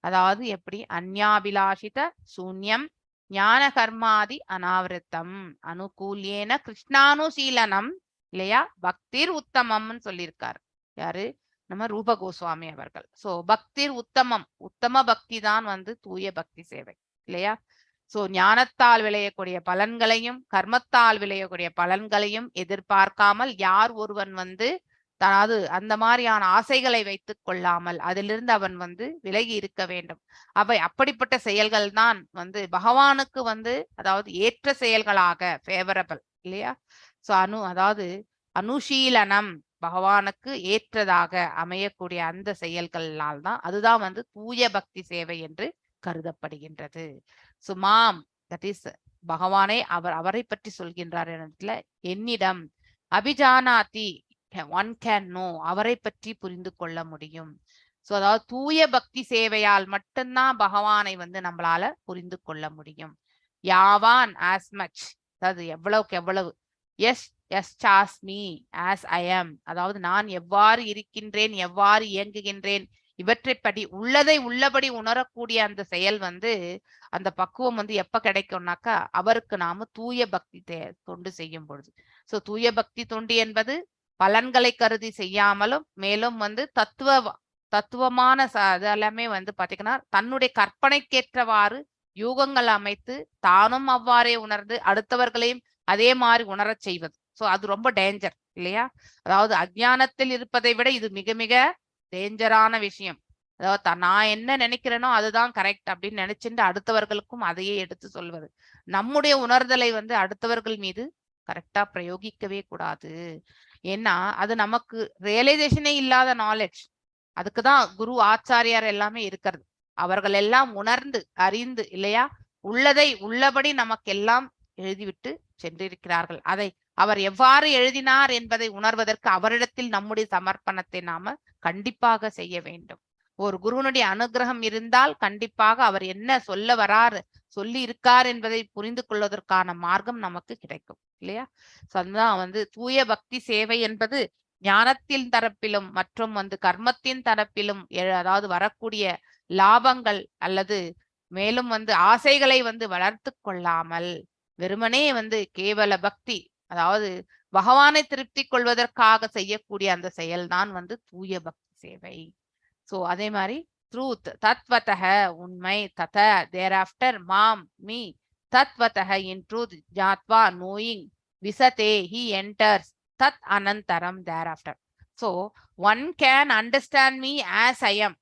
அதாவது எப்படி? அந்யாபிலாஷித சூன்யம் ஞான கர்மாதி அனாவிருத்தம் அனுகூல்யேன கிருஷ்ணானுசீலனம் இல்லையா? பக்திர் உத்தமம்னு சொல்லியிருக்காரு. யாரு? நம்ம ரூப கோஸ்வாமி அவர்கள். சோ பக்திர் உத்தமம், உத்தம பக்தி தான் தூய பக்தி சேவை இல்லையா? சோ ஞானத்தால் விளையக்கூடிய பலன்களையும் கர்மத்தால் விளையக்கூடிய பலன்களையும் எதிர்பார்க்காமல் யார் ஒருவன் அதாவது அந்த மாதிரியான ஆசைகளை வைத்துக் கொள்ளாமல் அதிலிருந்து அவன் விலகி இருக்க வேண்டும். அப்படிப்பட்ட செயல்கள் தான் பகவானுக்கு அதாவது ஏற்ற செயல்களாக ஃபேவரபிள் இல்லையா? சோ அதாவது அனுஷீலனம் பகவானுக்கு ஏற்றதாக அமையக்கூடிய அந்த செயல்களால் தான் அதுதான் தூய பக்தி சேவை என்று கருதப்படுகின்றது. சோ மாம் தட் இஸ் பகவானே அவரை பற்றி சொல்கின்றார் இடத்துல, என்னிடம் அபிஜானாதி, ஒன் கேன் நோ, அவரை பற்றி புரிந்து கொள்ள முடியும். சோ அதாவது தூய பக்தி சேவையால் மட்டும்தான் பகவானை நம்மளால புரிந்து கொள்ள முடியும். யாவான் ஆஸ் மச், அதாவது எவ்வளவுக்கு எவ்வளவு, எஸ் எஸ் சாஸ்மி ஆஸ் ஐ எம், அதாவது நான் எவ்வாறு இருக்கின்றேன், எவ்வாறு இயங்குகின்றேன், இவற்றைப்படி உள்ளதை உள்ளபடி உணரக்கூடிய அந்த செயல் அந்த பக்குவம் எப்ப கிடைக்கும்னாக்கா அவருக்கு நாம தூய பக்தி தொண்டு செய்யும் பொழுது. சோ தூய பக்தி தொண்டு என்பது பலன்களை கருதி செய்யாமலும், மேலும் தத்துவமான அதெல்லாமே பாத்தீங்கன்னா தன்னுடைய கற்பனைக்கேற்றவாறு யூகங்கள் அமைத்து தானும் அவ்வாறே உணர்ந்து அடுத்தவர்களையும் அதே மாதிரி உணரச் செய்வது. சோ அது ரொம்ப டேஞ்சர் இல்லையா? அதாவது அஜ்ஞானத்தில் இருப்பதை விட இது மிக மிக டேஞ்சரான விஷயம். அதாவது நான் என்ன நினைக்கிறேனோ அதுதான் கரெக்ட் அப்படின்னு நினைச்சுட்டு அடுத்தவர்களுக்கும் அதையே எடுத்து சொல்வது. நம்முடைய உணர்தலை அடுத்தவர்கள் மீது கரெக்டா பிரயோகிக்கவே கூடாது. ஏன்னா அது நமக்கு ரியலைசேஷனே இல்லாத நாலேஜ். அதுக்குதான் குரு ஆச்சாரியார் எல்லாமே இருக்கிறது. அவர்கள் எல்லாம் உணர்ந்து அறிந்து இல்லையா, உள்ளதை உள்ளபடி நமக்கெல்லாம் எழுதிவிட்டு சென்றிருக்கிறார்கள். அதை அவர் எவ்வாறு எழுதினார் என்பதை உணர்வதற்கு அவரிடத்தில் நம்முடைய சமர்ப்பணத்தை நாம கண்டிப்பாக செய்ய வேண்டும். ஒரு குருவனுடைய அனுகிரகம் இருந்தால் கண்டிப்பாக அவர் என்ன சொல்ல வராரு, சொல்லி இருக்கார் என்பதை புரிந்து கொள்வதற்கான மார்க்கம் நமக்கு கிடைக்கும் இல்லையா? அதுதான் தூய பக்தி சேவை என்பது ஞானத்தின் தரப்பிலும் மற்றும் கர்மத்தின் தரப்பிலும் அதாவது வரக்கூடிய லாபங்கள் அல்லது மேலும் ஆசைகளை வளர்த்து கொள்ளாமல் வெறுமனே கேவல பக்தி, அதாவது பகவானை திருப்தி கொள்வதற்காக செய்யக்கூடிய அந்த செயல்தான் தூய பக்தி சேவை. சோ அதே மாதிரி ட்ரூத், தத்வதக உண்மை, தத தேர் ஆஃப்டர், மாம் மீ, தத்வதக இன் ட்ரூத், ஜாத்வா நோயிங், விசதே ஹி என்டர்ஸ், தத் அனந்தரம் thereafter. So one can understand me as I am,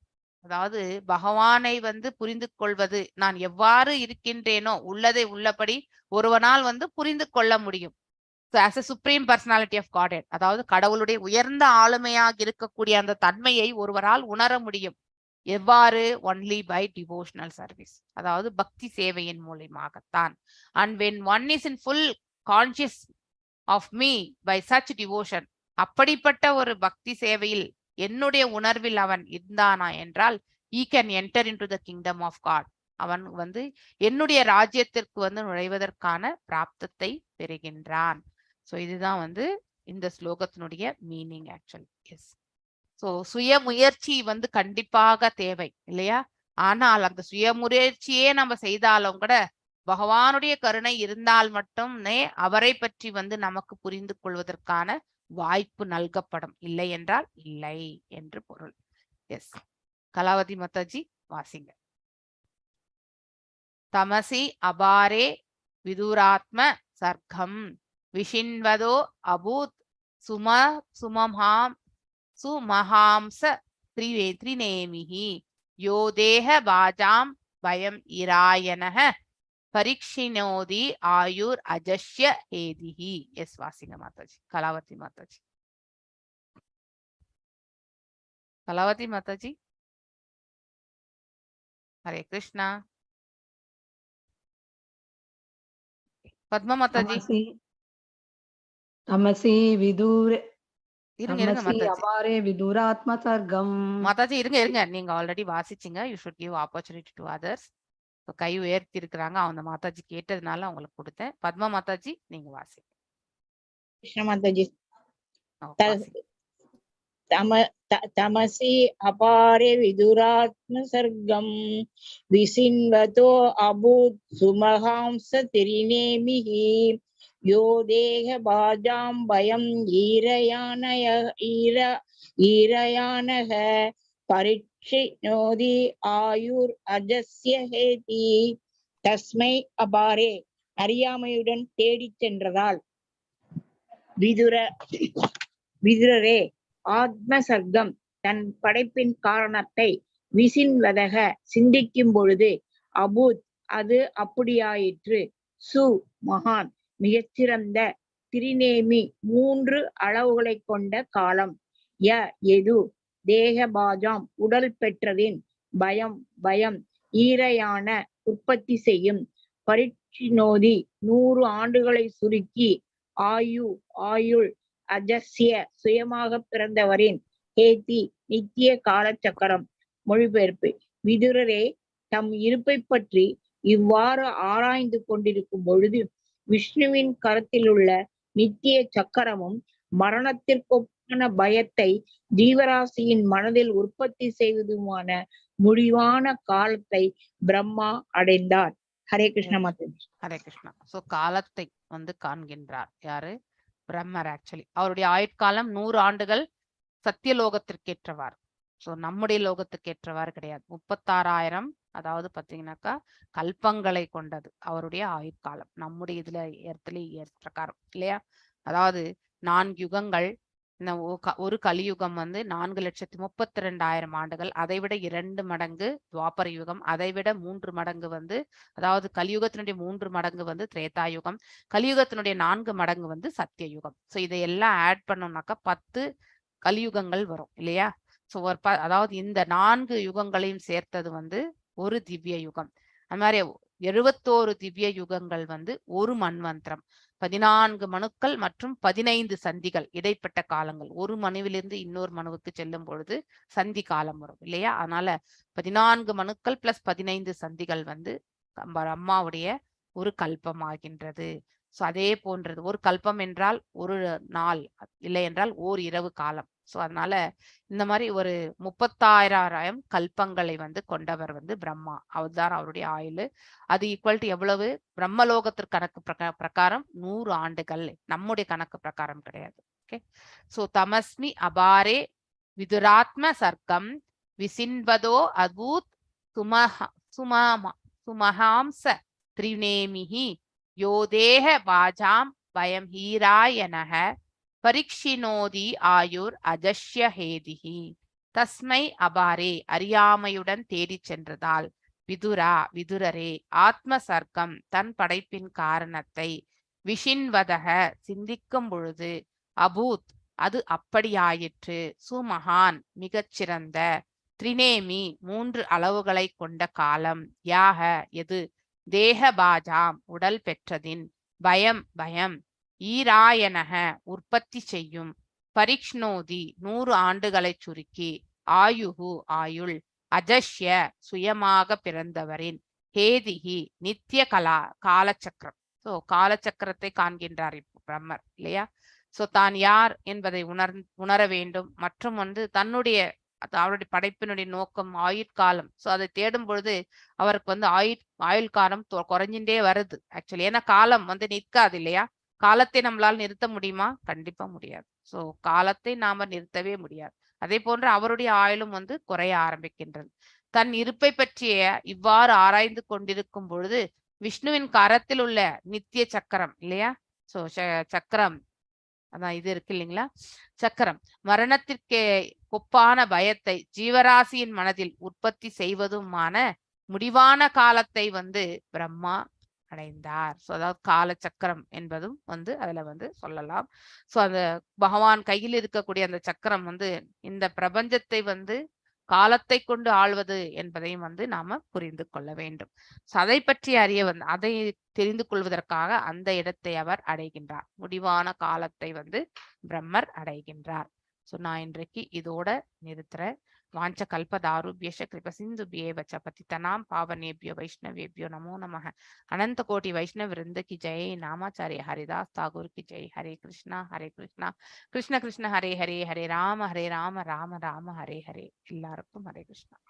அதாவது பகவானை புரிந்து கொள்வது, நான் எவ்வாறு இருக்கின்றேனோ உள்ளதை உள்ளபடி ஒருவனால் புரிந்து கொள்ள முடியும். as a supreme personality of Godhead, அதாவது கடவுளுடைய உயர்ந்த ஆளுமையாக இருக்கக்கூடிய அந்த தன்மையை ஒருவரால் உணர முடியும். எவ்வாறு? ஒன்லி பை டிவோஷனல் சர்வீஸ், அதாவது பக்தி சேவையின் மூலமாகத்தான். And when one is in full conscious of me by such devotion, அப்படிப்பட்ட ஒரு பக்தி சேவையில் என்னுடைய உணர்வில் அவன் இருந்தானா என்றால் he can enter into the kingdom of God, அவன் என்னுடைய ராஜ்யத்திற்கு நுழைவதற்கான பிராப்தத்தை பெறுகின்றான். சோ இதுதான் இந்த ஸ்லோகத்தினுடைய மீனிங் ஆக்சுவலி. எஸ், சோ சுய முயற்சி கண்டிப்பாக தேவை இல்லையா? ஆனால் அந்த சுய முயற்சியே நம்ம செய்தாலும் கூட பகவானுடைய கருணை இருந்தால் மட்டுமே அவரை பற்றி நமக்கு புரிந்து கொள்வதற்கான வாய்ப்பு நல்கப்படும், இல்லை என்றால் இல்லை என்று பொருள். எஸ், கலாவதி மாதாஜி வாசிங்க. தமசி அபாரே விதுராத்ம சர்க்கம் விஷின்வதோ அபூத் சுமஹாம்ச திரிநேமிஹி யோ தேஹ பாஜாம் பயம் இராயனஹ பரீட்சினோதி ஆயுர் அஜஸ்ய ஹேதிஹி. எஸ், வாசிங்க மாதாஜி. கலாவதி மாதாஜி. கலாவதி மாதாஜி. ஹரே கிருஷ்ணா. பத்மா மாதாஜி. தமசி விதூர இருங்க அபாரே விதுராத்ம சர்க்கம். மாதாஜி இருங்க, நீங்க ஆல்ரெடி வாசிச்சீங்க. You should give opportunity to others. கை உயர்த்தி இருக்கிறாங்க, அந்த மாதாஜி கேட்டதுனால அவங்களுக்கு கொடுத்தேன். பத்மா மாதாஜி நீங்க வாசிங்க. கிருஷ்ண மாதாஜி. தமசி அபாரே விதுராத்ம சர்க்கம் விசின்வதோ அபூத் சுமஹாம்ச திரிநேமிஹி யோ தேஹ பாஜாம் பயம் ஈரயானஹ பரீட்சினோதி ஆயுர் அஜஸ்ய ஹேதி. தஸ்மை அபாரே, அறியாமையுடன் தேடிச் சென்றதால், விதுரரே, ஆத்ம சர்க்கம் தன் படைப்பின் காரணத்தை, விசின்வதக சிந்திக்கும் பொழுது, அபூத் அது அப்படியாயிற்று, சு மகான் மிகச்சிறந்த, திரிநேமி மூன்று அளவுகளை கொண்ட காலம், ய எது, தேகபாஜாம் உடல் பெற்றதின், பயம் ஈரையான உற்பத்தி செய்யும், பரீட்சினோதி 100 ஆண்டுகளை சுருக்கி ஆயுள் அஜஸ்ய சுயமாக பிறந்தவரின் ஹேதி நித்திய காலச்சக்கரம். மொழிபெயர்ப்பு. விதுரரே, தம் இருப்பை பற்றி இவ்வாறு ஆராய்ந்து கொண்டிருக்கும் பொழுது விஷ்ணுவின் கரத்திலுள்ள நித்திய சக்கரமும் மரணத்திற்கொப்பான பயத்தை ஜீவராசியின் மனதில் உற்பத்தி செய்வதுமான முடிவான காலத்தை பிரம்மா அடைந்தார். ஹரே கிருஷ்ண மாதாஜி. ஹரே கிருஷ்ணா. சோ காலத்தை காண்கின்றார் யாரு? பிரம்மர். ஆக்சுவலி அவருடைய ஆயுட்காலம் 100 ஆண்டுகள் சத்தியலோகத்திற்கேற்றவார். சோ நம்முடைய லோகத்துக்கு ஏற்றவாறு கிடையாது. 36,000 அதாவது பாத்தீங்கன்னாக்கா கல்பங்களை கொண்டது அவருடைய ஆயுட்காலம். நம்முடைய இடத்துல பிரகாரம் இல்லையா? அதாவது 4 யுகங்கள். ஒரு கலியுகம் 4,32,000 ஆண்டுகள். அதை விட 2 மடங்கு துவாபர யுகம். அதை விட 3 மடங்கு அதாவது கலியுகத்தினுடைய 3 மடங்கு திரேதா யுகம். கலியுகத்தினுடைய 4 மடங்கு சத்தியயுகம். சோ இதையெல்லாம் ஆட் பண்ணோம்னாக்கா 10 கலியுகங்கள் வரும் இல்லையா? சோ அதாவது இந்த 4 யுகங்களையும் சேர்த்தது ஒரு திவ்ய யுகம். அது மாதிரி 71 திவ்ய யுகங்கள் ஒரு மன்வந்திரம். 14 மனுக்கள் மற்றும் 15 சந்திகள் இடைப்பட்ட காலங்கள். ஒரு மனுவிலிருந்து இன்னொரு மனுவுக்கு செல்லும் பொழுது சந்தி காலம் வரும் இல்லையா? அதனால 14 மனுக்கள் பிளஸ் 15 சந்திகள் அம்மாவுடைய ஒரு கல்பம் ஆகின்றது. சோ அதே போன்றது ஒரு கல்பம் என்றால் ஒரு நாள், இல்லை என்றால் ஓர் இரவு காலம். சோ அதனால இந்த மாதிரி ஒரு 36,000 கல்பங்களை கொண்டவர் பிரம்மா. அவர்தான் அவருடைய ஆயுள். அது ஈக்குவல் டு எவ்வளவு? பிரம்மலோகத்திற்கு கணக்கு பிரகாரம் 100 ஆண்டுகள். நம்முடைய கணக்கு பிரகாரம் கிடையாது. ஓகே. சோ தமஸ்மி அபாரே விதுராத்ம சர்க்கம் விசின்வதோ அபூத் சுமஹாம்ச திரிநேமிஹி யோதேஹ பாஜாம் பயம் ஹீராயனஹ பரீட்சினோதி ஆயுர் அஜஸ்ய ஹேதிஹி. தஸ்மை அபாரே அறியாமையுடன் தேடி சென்றதால் விதுரரே ஆத்ம சர்க்கம் தன் படைப்பின் காரணத்தை விஷின்வதக சிந்திக்கும் பொழுது அபூத் அது அப்படியாயிற்று சுமகான் மிகச்சிறந்த திரிநேமி 3 அளவுகளை கொண்ட காலம் யாக எது தேகபாஜாம் உடல் பெற்றதின் பயம் ஈராயனக உற்பத்தி செய்யும் பரீக்ஷ்ணோதி 100 ஆண்டுகளை சுருக்கி ஆயுகு ஆயுள் அஜஸ்ய சுயமாக பிறந்தவரின் ஹேதிஹி நித்திய காலச்சக்கரம். சோ காலச்சக்கரத்தை காண்கின்றார் இப்போ பிரம்மர் இல்லையா? சோ தான் யார் என்பதை உணர வேண்டும். மற்றும் தன்னுடைய அவருடைய படைப்பினுடைய நோக்கம் ஆயுட்காலம். சோ அதை தேடும் பொழுது அவருக்கு ஆயுள் காலம் குறைஞ்சிட்டே வருது ஆக்சுவலி. ஏன்னா காலம் நிற்காது இல்லையா? காலத்தை நம்மளால் நிறுத்த முடியுமா? கண்டிப்பா முடியாது. சோ காலத்தை நாம நிறுத்தவே முடியாது. அதே போன்று அவருடைய ஆயுளும் குறைய ஆரம்பிக்கின்றது. தன் இருப்பை பற்றிய இவ்வாறு ஆராய்ந்து கொண்டிருக்கும் பொழுது விஷ்ணுவின் கரத்தில் உள்ள நித்திய சக்கரம் இல்லையா? சோ சக்கரம் அதான் இது இருக்கு இல்லைங்களா? சக்கரம் மரணத்திற்கு ஒப்பான பயத்தை ஜீவராசியின் மனதில் உற்பத்தி செய்வதுமான முடிவான காலத்தை பிரம்மா அடைந்தார். சோ அதாவது காலச்சக்கரம் என்பதும் அதுல சொல்லலாம். சோ அந்த பகவான் கையில் இருக்கக்கூடிய அந்த சக்கரம் இந்த பிரபஞ்சத்தை காலத்தை கொண்டு ஆள்வது என்பதையும் நாம புரிந்து கொள்ள வேண்டும். சோ அதை பற்றி அறிய அதை தெரிந்து கொள்வதற்காக அந்த இடத்தை அவர் அடைகின்றார். முடிவான காலத்தை பிரம்மர் அடைகின்றார். சோ நான் இன்றைக்கு இதோட நிறுத்துறேன். வாஞ்ச கல்பதாருபியஷ கிருப சிந்துபியேவச்ச பதிதனாம் பாவனேபியோ வைஷ்ணவேபியோ நமோ நமः. अनंत कोटि वैष्णव वृंद की जय. नामाचार्य हरिदास ठाकुर की जय. हरे कृष्णा कृष्ण कृष्ण हरे हरे, हरे राम राम राम हरे हरे. எல்லாருக்கும் हरे कृष्णा.